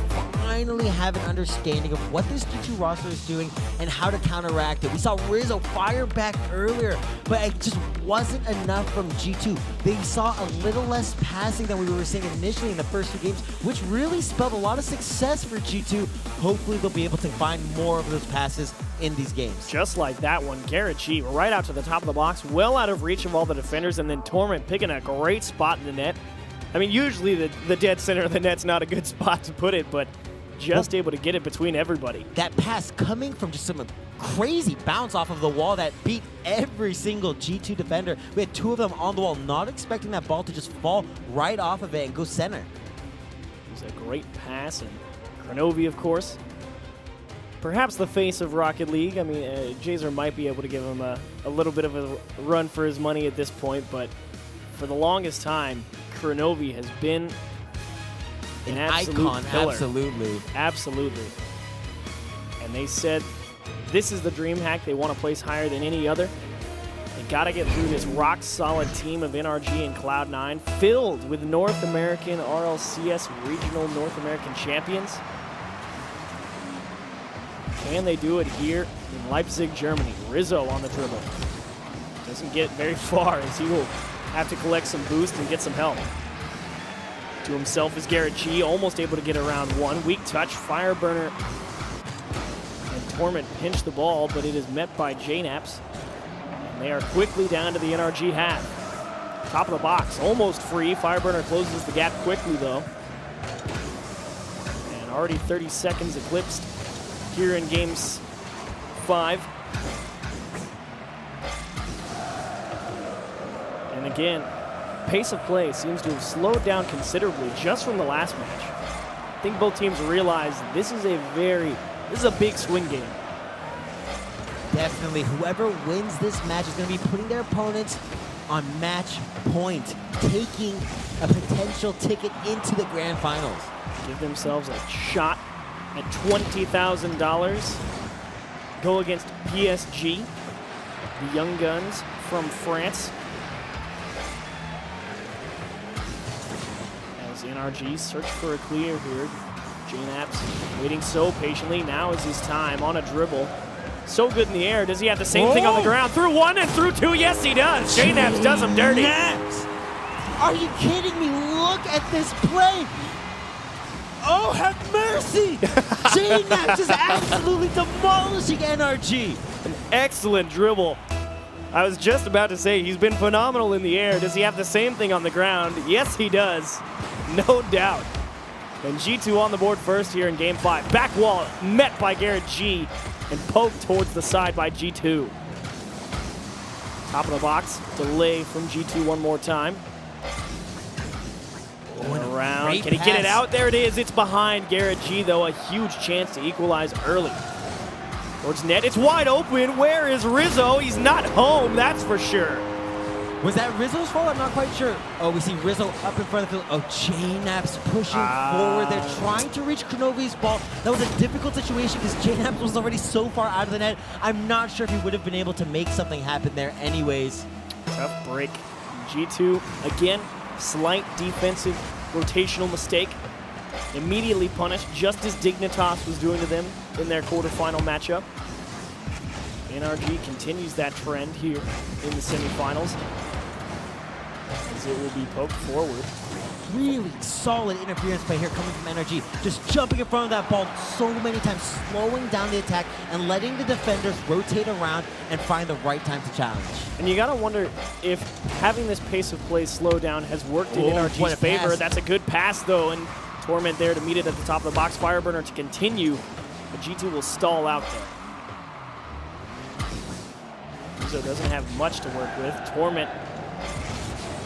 finally have an understanding of what this G2 roster is doing and how to counteract it. We saw Rizzo fire back earlier, but it just wasn't enough from G2. They saw a little less passing than we were seeing initially in the first 2 games, which really spelled a lot of success for G2. Hopefully they'll be able to find more of those passes in these games. Just like that one, Garrett G right out to the top of the box, well out of reach of all the defenders, and then Torment picking a great spot in the net. I mean, usually the dead center of the net's not a good spot to put it, but just able to get it between everybody. That pass coming from just some crazy bounce off of the wall that beat every single G2 defender. We had 2 of them on the wall, not expecting that ball to just fall right off of it and go center. It was a great pass, and Kronovi, of course, perhaps the face of Rocket League. I mean, Jazer might be able to give him a little bit of a run for his money at this point, but for the longest time, Kronovi has been an absolute icon, killer. absolutely. Absolutely. And they said this is the DreamHack they want to place higher than any other. They got to get through this rock-solid team of NRG and Cloud9, filled with North American RLCS regional North American champions. Can they do it here in Leipzig, Germany? Rizzo on the dribble. Doesn't get very far as he will have to collect some boost and get some help. To himself is Garrett G, almost able to get around 1. Weak touch, Fireburner and Torment pinch the ball, but it is met by JNaps. And they are quickly down to the NRG half. Top of the box, almost free. Fireburner closes the gap quickly, though. And already 30 seconds eclipsed here in games 5. And again, pace of play seems to have slowed down considerably just from the last match. I think both teams realize this is a big swing game. Definitely, whoever wins this match is going to be putting their opponents on match point, taking a potential ticket into the grand finals. Give themselves a shot at $20,000. Go against PSG, the Young Guns from France. As NRG search for a clear here. JNaps waiting so patiently. Now is his time on a dribble. So good in the air. Does he have the same thing on the ground? Through 1 and through 2. Yes, he does. JNaps does him dirty. JNaps! Are you kidding me? Look at this play. Oh, have mercy! JNaps is absolutely demolishing NRG. An excellent dribble. I was just about to say he's been phenomenal in the air. Does he have the same thing on the ground? Yes, he does. No doubt. And G2 on the board first here in game 5. Back wall met by Garrett G and poked towards the side by G2. Top of the box, delay from G2 one more time. Around, can he get it out? There it is, it's behind Garrett G though, a huge chance to equalize early. Towards net, it's wide open, where is Rizzo? He's not home, that's for sure. Was that Rizzo's fault? I'm not quite sure. Oh, we see Rizzo up in front of the field. Oh, JNaps pushing forward. They're trying to reach Kronovi's ball. That was a difficult situation because JNaps was already so far out of the net. I'm not sure if he would have been able to make something happen there anyways. Tough break. G2, again, slight defensive rotational mistake. Immediately punished, just as Dignitas was doing to them in their quarterfinal matchup. NRG continues that trend here in the semifinals, as it will be poked forward. Really solid interference play here coming from NRG. Just jumping in front of that ball so many times, slowing down the attack and letting the defenders rotate around and find the right time to challenge. And you gotta wonder if having this pace of play slow down has worked in NRG's favor. Pass. That's a good pass though, and Torment there to meet it at the top of the box. Fireburner to continue, but G2 will stall out there. Rizzo doesn't have much to work with. Torment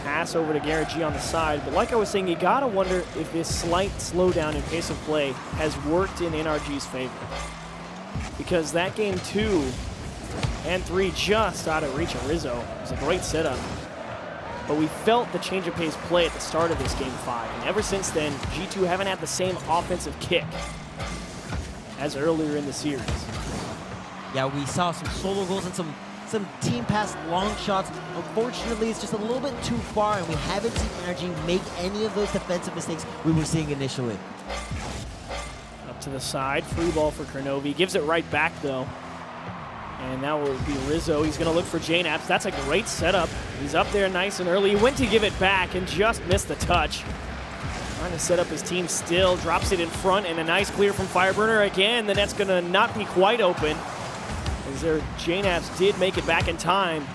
pass over to Garrett G on the side, but like I was saying, you gotta wonder if this slight slowdown in pace of play has worked in NRG's favor. Because that game 2 and 3 just out of reach of Rizzo. It was a great setup. But we felt the change of pace play at the start of this game 5, and ever since then, G2 haven't had the same offensive kick as earlier in the series. Yeah, we saw some solo goals and some team pass long shots. Unfortunately, it's just a little bit too far, and we haven't seen NRG make any of those defensive mistakes we were seeing initially. Up to the side, free ball for Kernovi. Gives it right back, though. And now will be Rizzo. He's going to look for JNaps. That's a great setup. He's up there nice and early. He went to give it back and just missed the touch. Trying to set up his team still. Drops it in front, and a nice clear from Fireburner again. The net's going to not be quite open, as their JNaps did make it back in time.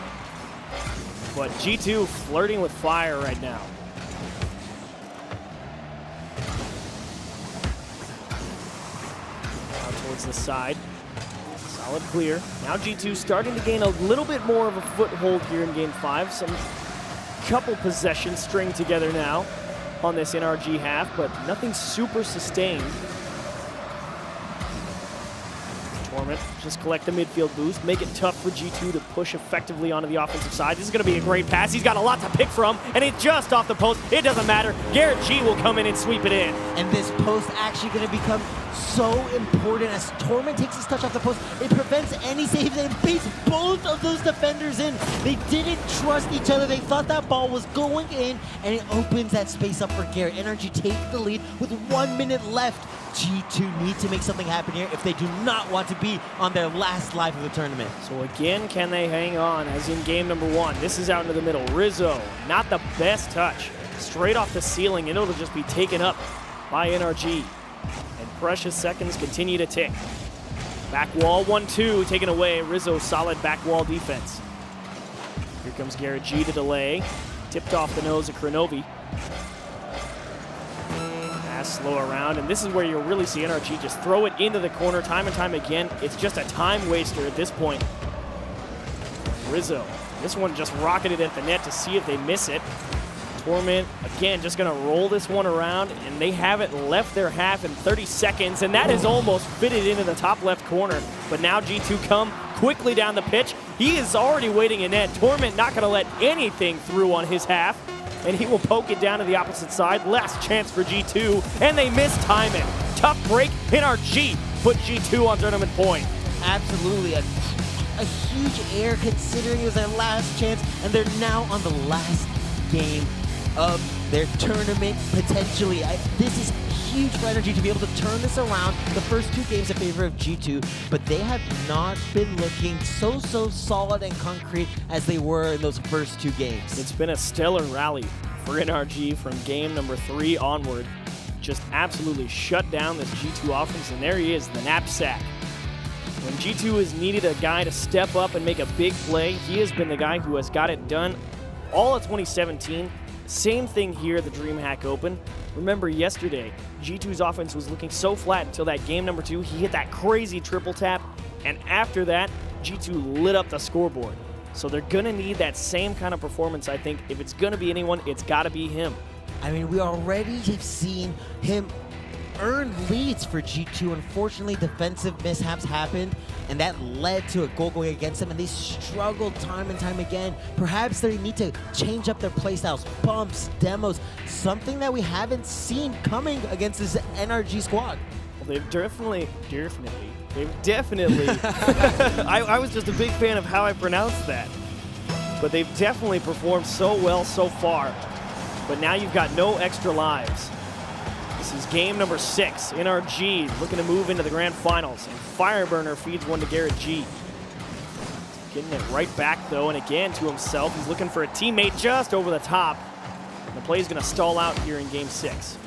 But G2 flirting with fire right now. Out towards the side. Solid clear. Now G2 starting to gain a little bit more of a foothold here in game 5. Some couple possessions string together now on this NRG half, but nothing super sustained. Torment just collect the midfield boost, make it tough for G2 to push effectively onto the offensive side. This is going to be a great pass. He's got a lot to pick from, and it's just off the post. It doesn't matter. Garrett G will come in and sweep it in. And this post actually going to become so important as Torment takes his touch off the post. It prevents any saves and it beats both of those defenders in. They didn't trust each other. They thought that ball was going in, and it opens that space up for Garrett. NRG take the lead with 1 minute left. G2 need to make something happen here if they do not want to be on their last life of the tournament. So again, can they hang on as in game number 1? This is out into the middle. Rizzo, not the best touch. Straight off the ceiling, and it'll just be taken up by NRG. And precious seconds continue to tick. Back wall 1-2 taken away. Rizzo solid back wall defense. Here comes Garrett G to delay. Tipped off the nose of Kernovi. Pass slow around, and this is where you'll really see NRG just throw it into the corner time and time again. It's just a time waster at this point. Rizzo, this one just rocketed at the net to see if they miss it. Torment, again, just going to roll this one around, and they haven't left their half in 30 seconds, and that is almost fitted into the top left corner. But now G2 come quickly down the pitch. He is already waiting in net. Torment not going to let anything through on his half, and he will poke it down to the opposite side. Last chance for G2, and they miss timing. Tough break. NRG put G2 on tournament point. Absolutely. A huge error considering it was their last chance, and they're now on the last game of their tournament, potentially. This is huge for NRG to be able to turn this around. The first 2 games in favor of G2, but they have not been looking so solid and concrete as they were in those first 2 games. It's been a stellar rally for NRG from game number 3 onward. Just absolutely shut down this G2 offense, and there he is, the knapsack. When G2 has needed a guy to step up and make a big play, he has been the guy who has got it done all of 2017. Same thing here at the DreamHack Open. Remember yesterday, G2's offense was looking so flat until that game number 2. He hit that crazy triple tap, and after that, G2 lit up the scoreboard. So they're going to need that same kind of performance, I think. If it's going to be anyone, it's got to be him. I mean, we already have seen him earn leads for G2. Unfortunately, defensive mishaps happened, and that led to a goal going against them, and they struggled time and time again. Perhaps they need to change up their playstyles, bumps, demos, something that we haven't seen coming against this NRG squad. Well, they've definitely, I was just a big fan of how I pronounced that, but they've definitely performed so well so far but now you've got no extra lives. This is game number 6. NRG looking to move into the grand finals. And Fireburner feeds one to Garrett G. Getting it right back, though, and again to himself. He's looking for a teammate just over the top. And the play's going to stall out here in game 6.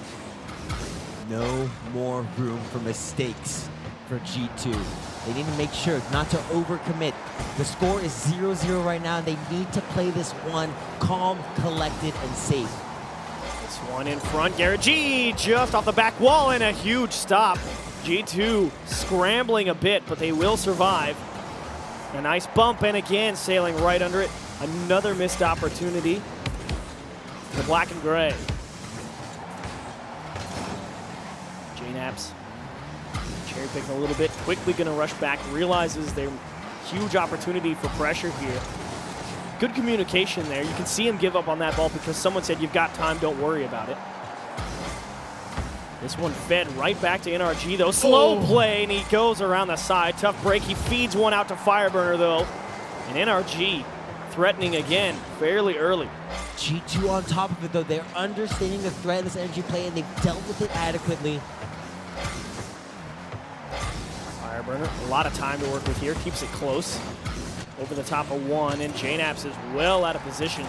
No more room for mistakes for G2. They need to make sure not to overcommit. The score is 0-0 right now, and they need to play this one calm, collected, and safe. This one in front, Garrett G just off the back wall and a huge stop. G2 scrambling a bit, but they will survive. A nice bump, and again sailing right under it. Another missed opportunity. The black and gray. JKnaps cherry picking a little bit, quickly gonna rush back, realizes their huge opportunity for pressure here. Good communication there. You can see him give up on that ball because someone said, you've got time, don't worry about it. This one fed right back to NRG though. Slow play, and he goes around the side. Tough break. He feeds one out to Fireburner though. And NRG threatening again fairly early. G2 on top of it though. They're understanding the threat of this energy play, and they've dealt with it adequately. Fireburner, a lot of time to work with here. Keeps it close. Over the top of one, and JKnaps is well out of position.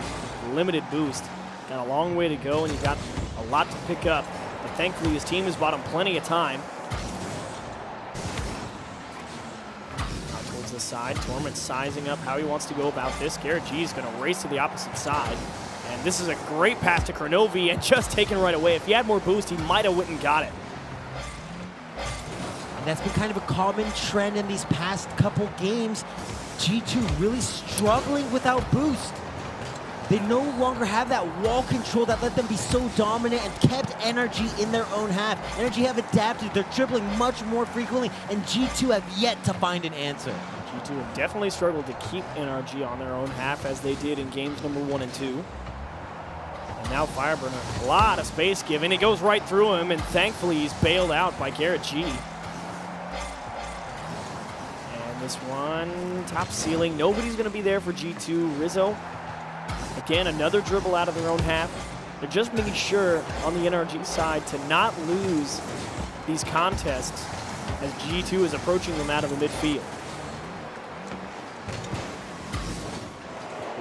Limited boost. Got a long way to go, and you got a lot to pick up. But thankfully, his team has bought him plenty of time. Out towards the side. Torment sizing up how he wants to go about this. Garrett G is going to race to the opposite side. And this is a great pass to Kronovi, and just taken right away. If he had more boost, he might have went and got it. And that's been kind of a common trend in these past couple games. G2 really struggling without boost. They no longer have that wall control that let them be so dominant and kept NRG in their own half. NRG have adapted. They're dribbling much more frequently, and G2 have yet to find an answer. G2 have definitely struggled to keep NRG on their own half, as they did in games number 1 and 2. And now Fireburner, a lot of space given. It goes right through him, and thankfully he's bailed out by Garrett G. This one, top ceiling. Nobody's going to be there for G2. Rizzo, again, another dribble out of their own half. They're just making sure on the NRG side to not lose these contests as G2 is approaching them out of the midfield.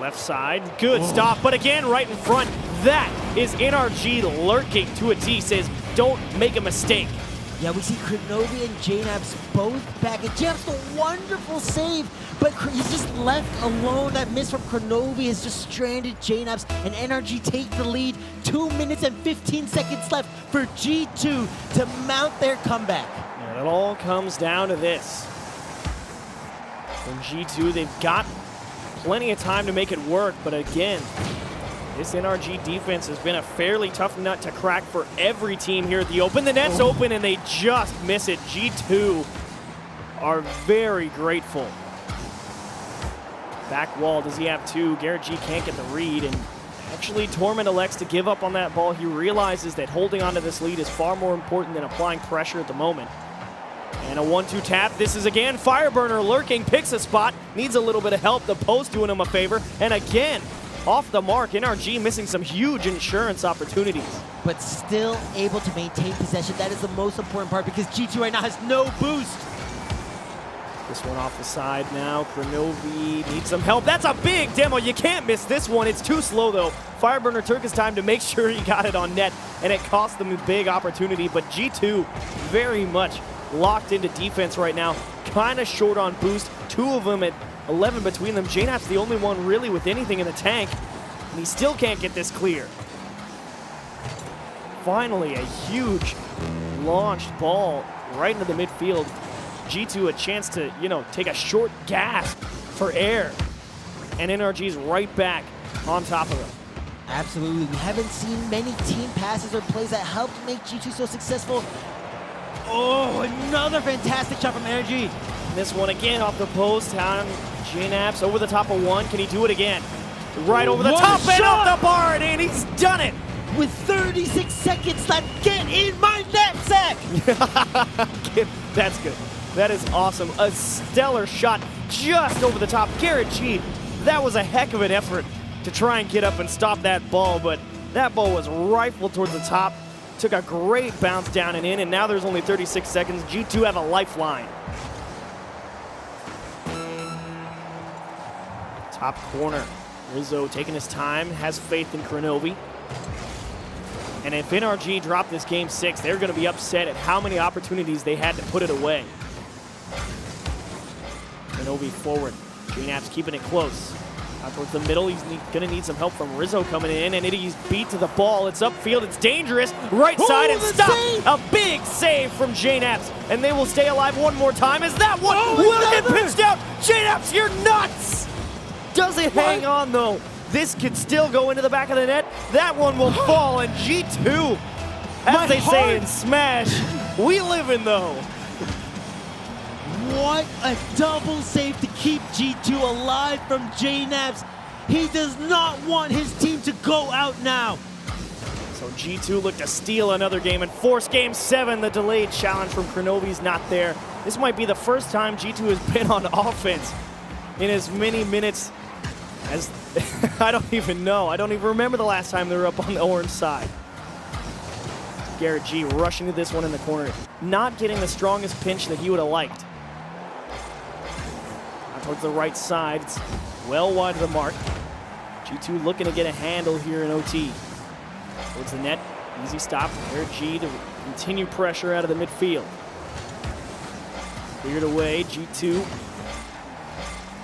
Left side, good stop, but again, right in front. That is NRG lurking to a T, says, don't make a mistake. Yeah, we see Kronovi and JKnaps both back. And JKnaps a wonderful save, but he's just left alone. That miss from Kronovi has just stranded JKnaps, and NRG take the lead. 2 minutes and 15 seconds left for G2 to mount their comeback. And it all comes down to this. From G2, they've got plenty of time to make it work, but again, this NRG defense has been a fairly tough nut to crack for every team here at the Open. The net's open, and they just miss it. G2 are very grateful. Back wall, does he have 2? Garrett G can't get the read, and actually Torment elects to give up on that ball. He realizes that holding onto this lead is far more important than applying pressure at the moment. And a 1-2 tap. This is again Fireburner lurking, picks a spot, needs a little bit of help. The post doing him a favor, and again, off the mark, NRG missing some huge insurance opportunities. But still able to maintain possession. That is the most important part, because G2 right now has no boost. This one off the side now. Kronovi needs some help. That's a big demo. You can't miss this one. It's too slow, though. Fireburner took his time to make sure he got it on net, and it cost them a big opportunity. But G2 very much locked into defense right now. Kind of short on boost. 2 of them at 11 between them. JKnaps the only one really with anything in the tank, and he still can't get this clear. Finally, a huge launched ball right into the midfield. G2 a chance to, take a short gasp for air, and NRG's right back on top of them. Absolutely. We haven't seen many team passes or plays that helped make G2 so successful. Oh, another fantastic shot from NRG. This one again off the post. JKnaps over the top of one. Can he do it again? Right over the top and off the bar, and he's done it. With 36 seconds left, get in my knapsack! That's good. That is awesome. A stellar shot just over the top. Garrett G, that was a heck of an effort to try and get up and stop that ball, but That ball was rifled towards the top. Took a great bounce down and in, and now there's only 36 seconds. G2 have a lifeline. Top corner. Rizzo taking his time, has faith in Kronovi. And if NRG drop this game 6, they're going to be upset at how many opportunities they had to put it away. Kronovi forward. JNAP's keeping it close. Out towards the middle, he's going to need some help from Rizzo coming in, and he's beat to the ball. It's upfield, it's dangerous. Right side and stop. A big save from JNAP's, and they will stay alive one more time as that one will get pitched out. JNAP's, you're nuts! Does it hang on though? This could still go into the back of the net. That one will fall, and G2, as they say in Smash, we live in though. What a double save to keep G2 alive from JNAPS. He does not want his team to go out now. So G2 look to steal another game and force game 7. The delayed challenge from Kronovi's not there. This might be the first time G2 has been on offense in as many minutes as I don't even know. I don't even remember the last time they were up on the orange side. Garrett G rushing to this one in the corner. Not getting the strongest pinch that he would have liked. Out towards the right side. It's well wide of the mark. G2 looking to get a handle here in OT. Towards the net. Easy stop. Garrett G to continue pressure out of the midfield. Cleared away. G2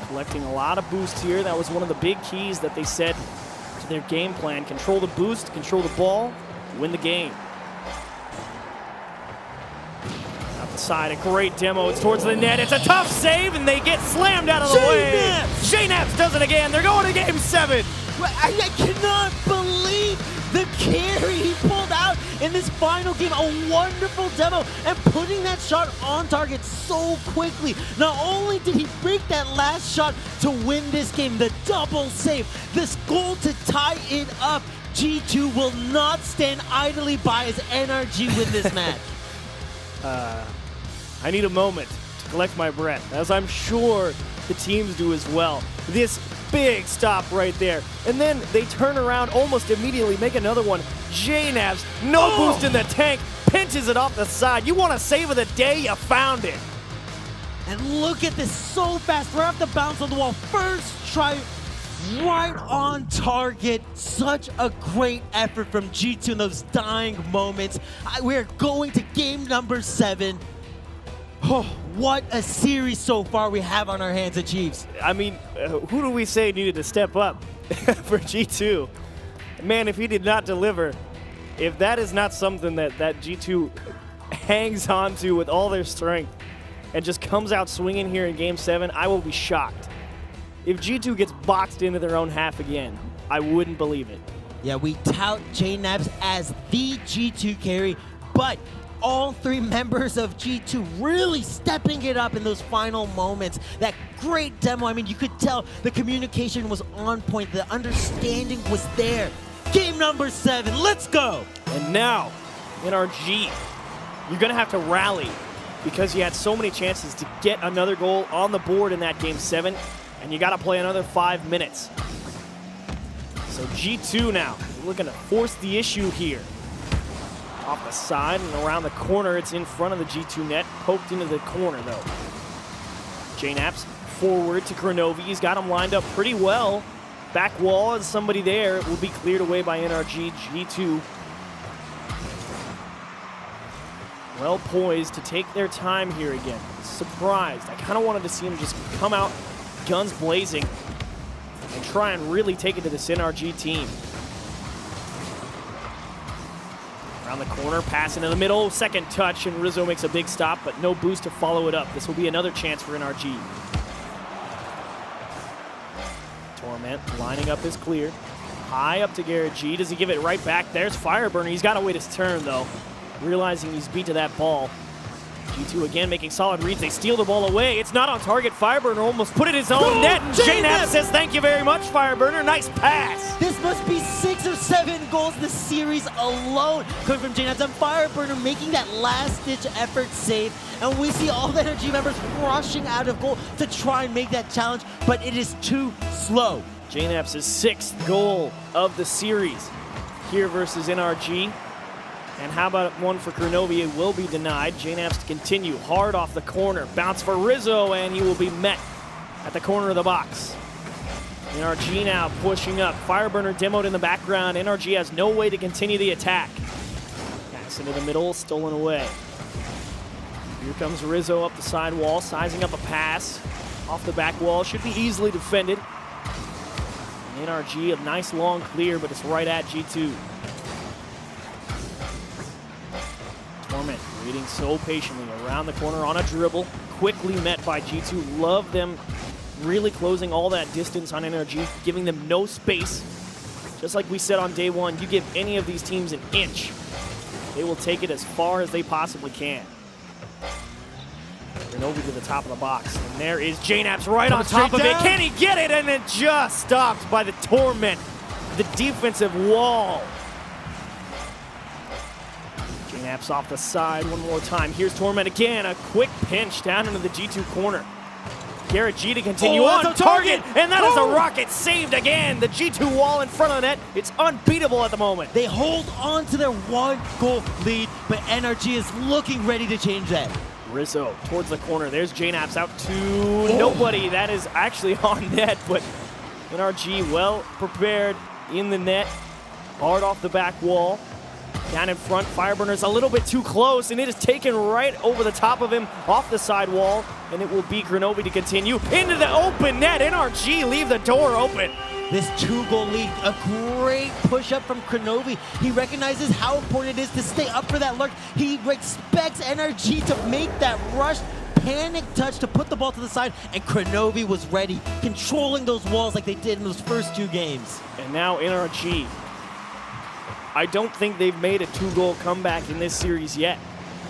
collecting a lot of boost here. That was one of the big keys that they said to their game plan. Control the boost, control the ball, win the game. Out the side, a great demo. It's towards the net. It's a tough save, and they get slammed out of the way. JNAPS does it again. They're going to game 7. I cannot believe the carry he pulled out in this final game. A wonderful demo, and putting that shot on target so quickly. Not only did he break that last shot to win this game, the double save, this goal to tie it up. G2 will not stand idly by as NRG win this match. I need a moment to collect my breath, as I'm sure the teams do as well. This big stop right there. And then they turn around almost immediately, make another one. JNAPS, no boost in the tank, pinches it off the side. You want a save of the day? You found it. And look at this, so fast, right off the bounce on the wall. First try, right on target. Such a great effort from G2 in those dying moments. We're going to game number 7. Oh, what a series so far we have on our hands at Chiefs. I mean, who do we say needed to step up for G2? Man, if he did not deliver, if that is not something that G2 hangs on to with all their strength and just comes out swinging here in game 7, I will be shocked. If G2 gets boxed into their own half again, I wouldn't believe it. Yeah, we tout JNAPS as the G2 carry, but all 3 members of G2 really stepping it up in those final moments. That great demo, I mean, you could tell the communication was on point, the understanding was there. Game number 7, let's go! And now, NRG, you're gonna have to rally because you had so many chances to get another goal on the board in that game 7, and you gotta play another 5 minutes. So G2 now, looking to force the issue here. Off the side and around the corner, it's in front of the G2 net, poked into the corner though. JNAPS forward to Kronovi, he's got him lined up pretty well. Back wall is somebody there, it will be cleared away by NRG. G2 well poised to take their time here again. Surprised, I kind of wanted to see him just come out guns blazing and try and really take it to this NRG team. Around the corner, pass into the middle, second touch, and Rizzo makes a big stop, but no boost to follow it up. This will be another chance for NRG. Torment lining up is clear. High up to Garrett G. Does he give it right back? There's Fireburner. He's got to wait his turn, though, realizing he's beat to that ball. G2 again making solid reads. They steal the ball away. It's not on target. Fireburner almost put it in his own net. And JNAPS says, thank you very much, Fireburner. Nice pass. This must be 6 or 7 goals this series alone coming from JNAPS, and Fireburner making that last-ditch effort save. And we see all the NRG members rushing out of goal to try and make that challenge, but it is too slow. JNAPS' 6th goal of the series. here versus NRG. And how about one for Kronovi? It will be denied. JNAPs to continue hard off the corner. Bounce for Rizzo, and he will be met at the corner of the box. NRG now pushing up. Fireburner demoed in the background. NRG has no way to continue the attack. Pass into the middle, stolen away. Here comes Rizzo up the side wall, sizing up a pass. Off the back wall, should be easily defended. And NRG, a nice long clear, but it's right at G2. Torment waiting so patiently around the corner on a dribble. Quickly met by G2. Love them really closing all that distance on NRG, giving them no space. Just like we said on day one, you give any of these teams an inch, they will take it as far as they possibly can. Kronovi to the top of the box, and there is JNAPs right on top of it. Can he get it? And it just stopped by the Torment, the defensive wall. JNAPs off the side one more time. Here's Torment again, a quick pinch down into the G2 corner. Garrett G to continue on target, and that is a rocket saved again. The G2 wall in front of the net, it's unbeatable at the moment. They hold on to their 1-goal lead, but NRG is looking ready to change that. Rizzo towards the corner. There's JNAPs out to nobody. That is actually on net, but NRG well prepared in the net. Hard off the back wall. Down in front, Fireburner's a little bit too close, and it is taken right over the top of him off the side wall, and it will be Kronovi to continue into the open net. NRG leave the door open. This 2-goal lead, a great push-up from Kronovi. He recognizes how important it is to stay up for that lurk. He expects NRG to make that rush, panic touch to put the ball to the side, and Kronovi was ready, controlling those walls like they did in those first 2 games. And now NRG. I don't think they've made a 2-goal comeback in this series yet.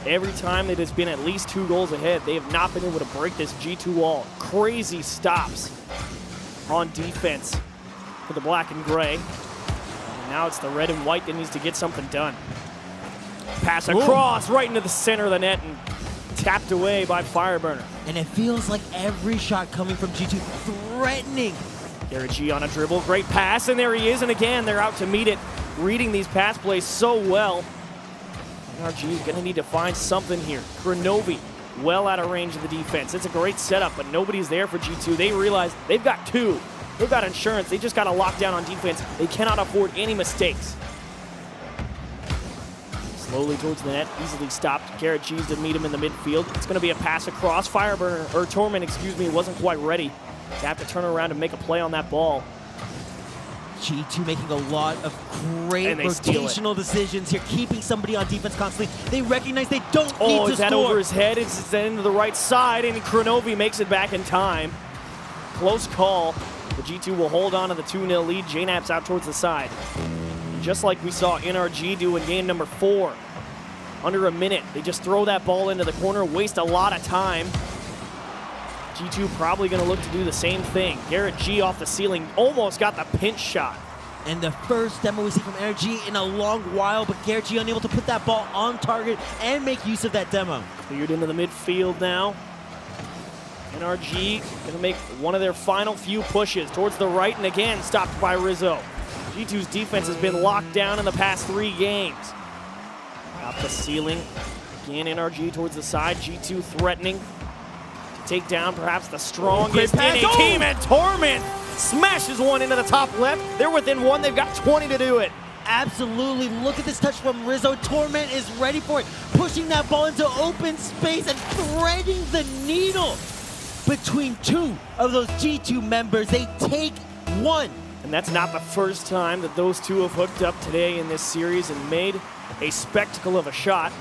Every time it has been at least 2 goals ahead, they have not been able to break this G2 wall. Crazy stops on defense for the black and gray. And now it's the red and white that needs to get something done. Pass across right into the center of the net and tapped away by Fireburner. And it feels like every shot coming from G2 threatening. Garrett G on a dribble, great pass, and there he is, and again, they're out to meet it, reading these pass plays so well. NRG is going to need to find something here. Kronovi well out of range of the defense. It's a great setup, but nobody's there for G2. They realize they've got 2. They've got insurance. They just got to lock down on defense. They cannot afford any mistakes. Slowly towards the net, easily stopped. Garrett G's to meet him in the midfield. It's going to be a pass across. Fireburner, or Torment, excuse me, wasn't quite ready. They have to turn around and make a play on that ball. G2 making a lot of great rotational decisions here, keeping somebody on defense constantly. They recognize they don't need to score. Oh, is that over his head? It's into the right side, and Kronovi makes it back in time. Close call. The G2 will hold on to the 2-0 lead. JNAP's out towards the side. Just like we saw NRG do in game number 4. Under a minute, they just throw that ball into the corner, waste a lot of time. G2 probably going to look to do the same thing. Garrett G off the ceiling, almost got the pinch shot. And the first demo we see from NRG in a long while, but Garrett G unable to put that ball on target and make use of that demo. Cleared into the midfield now. NRG going to make one of their final few pushes towards the right, and again stopped by Rizzo. G2's defense has been locked down in the past 3 games. Off the ceiling. Again, NRG towards the side. G2 threatening to take down perhaps the strongest in a team, and Torment smashes one into the top left. They're within 1. They've got 20 to do it. Absolutely. Look at this touch from Rizzo. Torment is ready for it, pushing that ball into open space and threading the needle between 2 of those G2 members. They take 1. And that's not the first time that those 2 have hooked up today in this series and made a spectacle of a shot.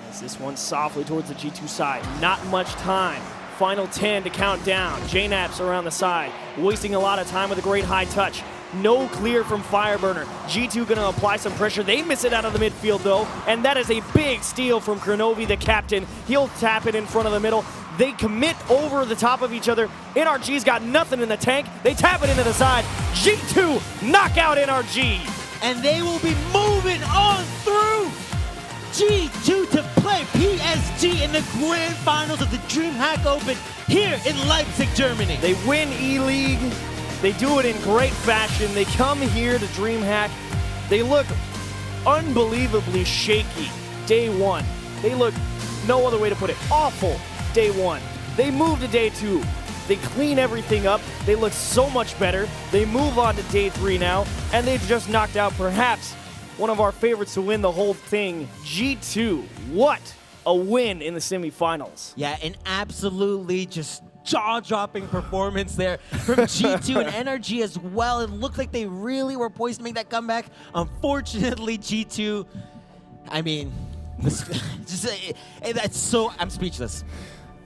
As this one softly towards the G2 side. Not much time. Final 10 to count down. JNAPs around the side, wasting a lot of time with a great high touch. No clear from Fireburner. G2 going to apply some pressure. They miss it out of the midfield, though, and that is a big steal from Kronovi, the captain. He'll tap it in front of the middle. They commit over the top of each other. NRG's got nothing in the tank. They tap it into the side. G2 knock out NRG. And they will be moving on through. G2 to play PSG in the grand finals of the DreamHack Open here in Leipzig, Germany. They win E-League. They do it in great fashion. They come here to DreamHack. They look unbelievably shaky day one. They look, no other way to put it, awful day one. They move to day two. They clean everything up. They look so much better. They move on to day 3 now, and they've just knocked out perhaps one of our favorites to win the whole thing, G2. What a win in the semifinals. Yeah, an absolutely just jaw-dropping performance there from G2 and NRG as well. It looked like they really were poised to make that comeback. Unfortunately, G2, I mean, that's so, I'm speechless.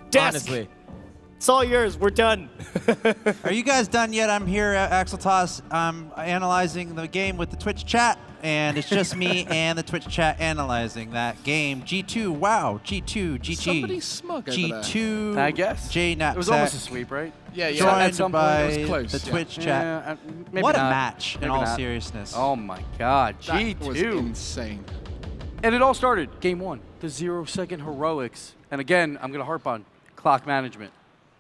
Desk. Honestly. It's all yours. We're done. Are you guys done yet? I'm here at Axel Toss. I'm analyzing the game with the Twitch chat, and it's just me and the Twitch chat analyzing that game. G2, wow. G2, GG. Somebody's smug over there. G2, I guess. JNAP. It was almost a sweep, right? Yeah, yeah. Joined At some point, by it was close. the yeah. Twitch chat. Yeah, maybe What a not. match, in Maybe all not. seriousness. Oh my God, That was G2. insane. And it all started, game 1, the 0-second heroics. And again, I'm gonna harp on clock management.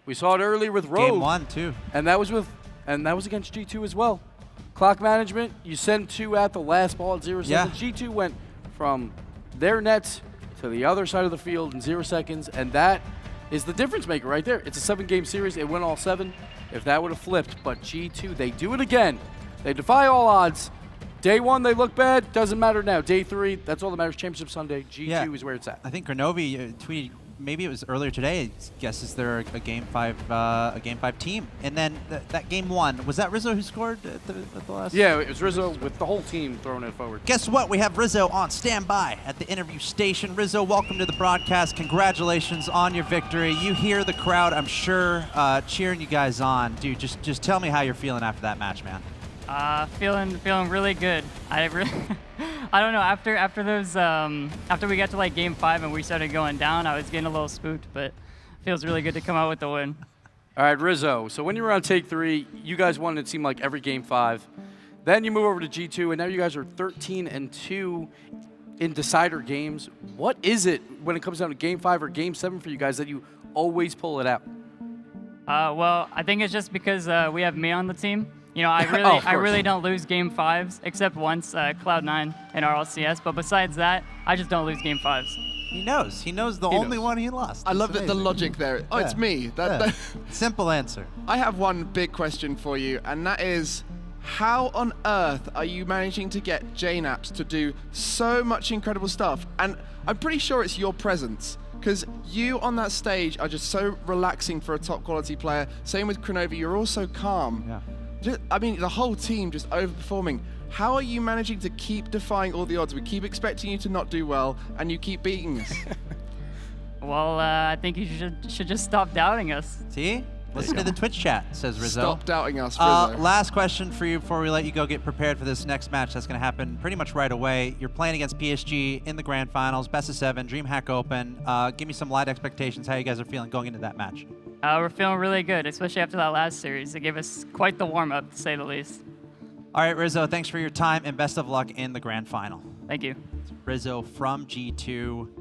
We saw it earlier with Rogue. Game 1, too. And that was against G2 as well. Clock management, you send 2 at the last ball at 0 seconds. G2 went from their nets to the other side of the field in 0 seconds, and that is the difference maker right there. It's a 7-game series. It went all 7. If that would have flipped, but G2, they do it again. They defy all odds. Day 1, they look bad. Doesn't matter now. Day 3, that's all that matters. Championship Sunday. G2 is where it's at. I think Grenovi tweeted, maybe it was earlier today, guesses they're a Game 5 team. And then that Game 1, was that Rizzo who scored at the last? Yeah, it was Rizzo with the whole team throwing it forward. Guess what? We have Rizzo on standby at the interview station. Rizzo, welcome to the broadcast. Congratulations on your victory. You hear the crowd, I'm sure, cheering you guys on. Dude, just tell me how you're feeling after that match, man. Feeling really good. I don't know. After we got to like Game 5 and we started going down, I was getting a little spooked, but it feels really good to come out with the win. All right, Rizzo. So when you were on take 3, you guys won, it seemed like, every Game 5. Then you move over to G2, and now you guys are 13-2 in decider games. What is it when it comes down to Game 5 or Game 7 for you guys that you always pull it out? Well, I think it's just because we have me on the team. You know, I really don't lose Game 5s, except once, Cloud9 in RLCS. But besides that, I just don't lose Game 5s. He knows. He knows the only one he lost. I It's love the amazing. logic there. Oh, it's me. Simple answer. I have one big question for you, and that is, how on earth are you managing to get JNAPs to do so much incredible stuff? And I'm pretty sure it's your presence, because you on that stage are just so relaxing for a top quality player. Same with Grenovi, you're also calm. Yeah. I mean, the whole team just overperforming. How are you managing to keep defying all the odds? We keep expecting you to not do well, and you keep beating us. Well, I think you should just stop doubting us. See? Listen to the Twitch chat, says Rizzo. Stop doubting us, Rizzo. Last question for you before we let you go get prepared for this next match that's going to happen pretty much right away. You're playing against PSG in the Grand Finals, best of 7, DreamHack Open. Give me some light expectations, how you guys are feeling going into that match. We're feeling really good, especially after that last series. It gave us quite the warm-up, to say the least. All right, Rizzo, thanks for your time, and best of luck in the Grand Final. Thank you. Rizzo from G2.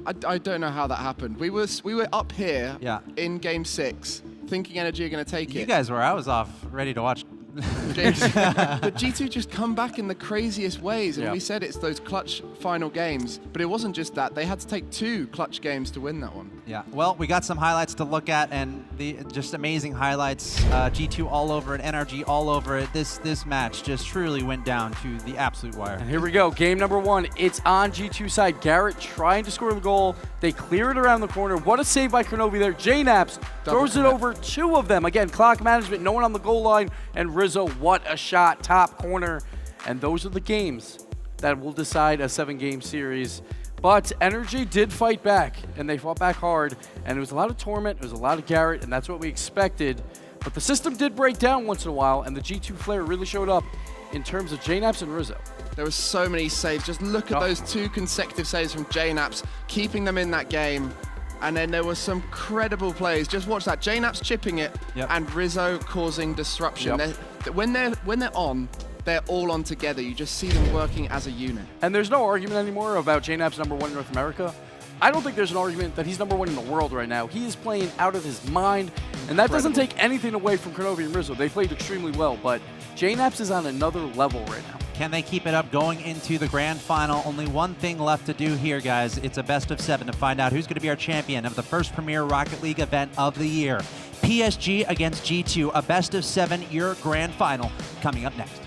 I don't know how that happened. We were up here in Game 6, thinking NRG are going to take it. You guys were. I was off, ready to watch. But G2 just come back in the craziest ways, and we said it's those clutch final games, but it wasn't just that. They had to take 2 clutch games to win that one. Yeah, well, we got some highlights to look at, and just amazing highlights. G2 all over it, NRG all over it. This match just truly went down to the absolute wire. And here we go, game number 1. It's on G2 side. Garrett trying to score the goal. They clear it around the corner. What a save by Grenovi there. JNAPS throws it over 2 of them. Again, clock management, no one on the goal line, and Rizzo, what a shot, top corner. And those are the games that will decide a 7-game series. But NRG did fight back, and they fought back hard. And it was a lot of Torment, it was a lot of Garrett, and that's what we expected. But the system did break down once in a while, and the G2 flair really showed up in terms of JNAPS and Rizzo. There were so many saves. Just look at those 2 consecutive saves from JNAPS, keeping them in that game. And then there were some credible plays. Just watch that. JNAPS chipping it, and Rizzo causing disruption. When they're on, they're all on together. You just see them working as a unit. And there's no argument anymore about JNAP's #1 in North America. I don't think there's an argument that he's #1 in the world right now. He is playing out of his mind, And that doesn't take anything away from Kronovi and Rizzo. They played extremely well, but JNAPS is on another level right now. Can they keep it up going into the grand final? Only one thing left to do here, guys. It's a best of 7 to find out who's going to be our champion of the first Premier Rocket League event of the year. PSG against G2, a best of 7 year grand final coming up next.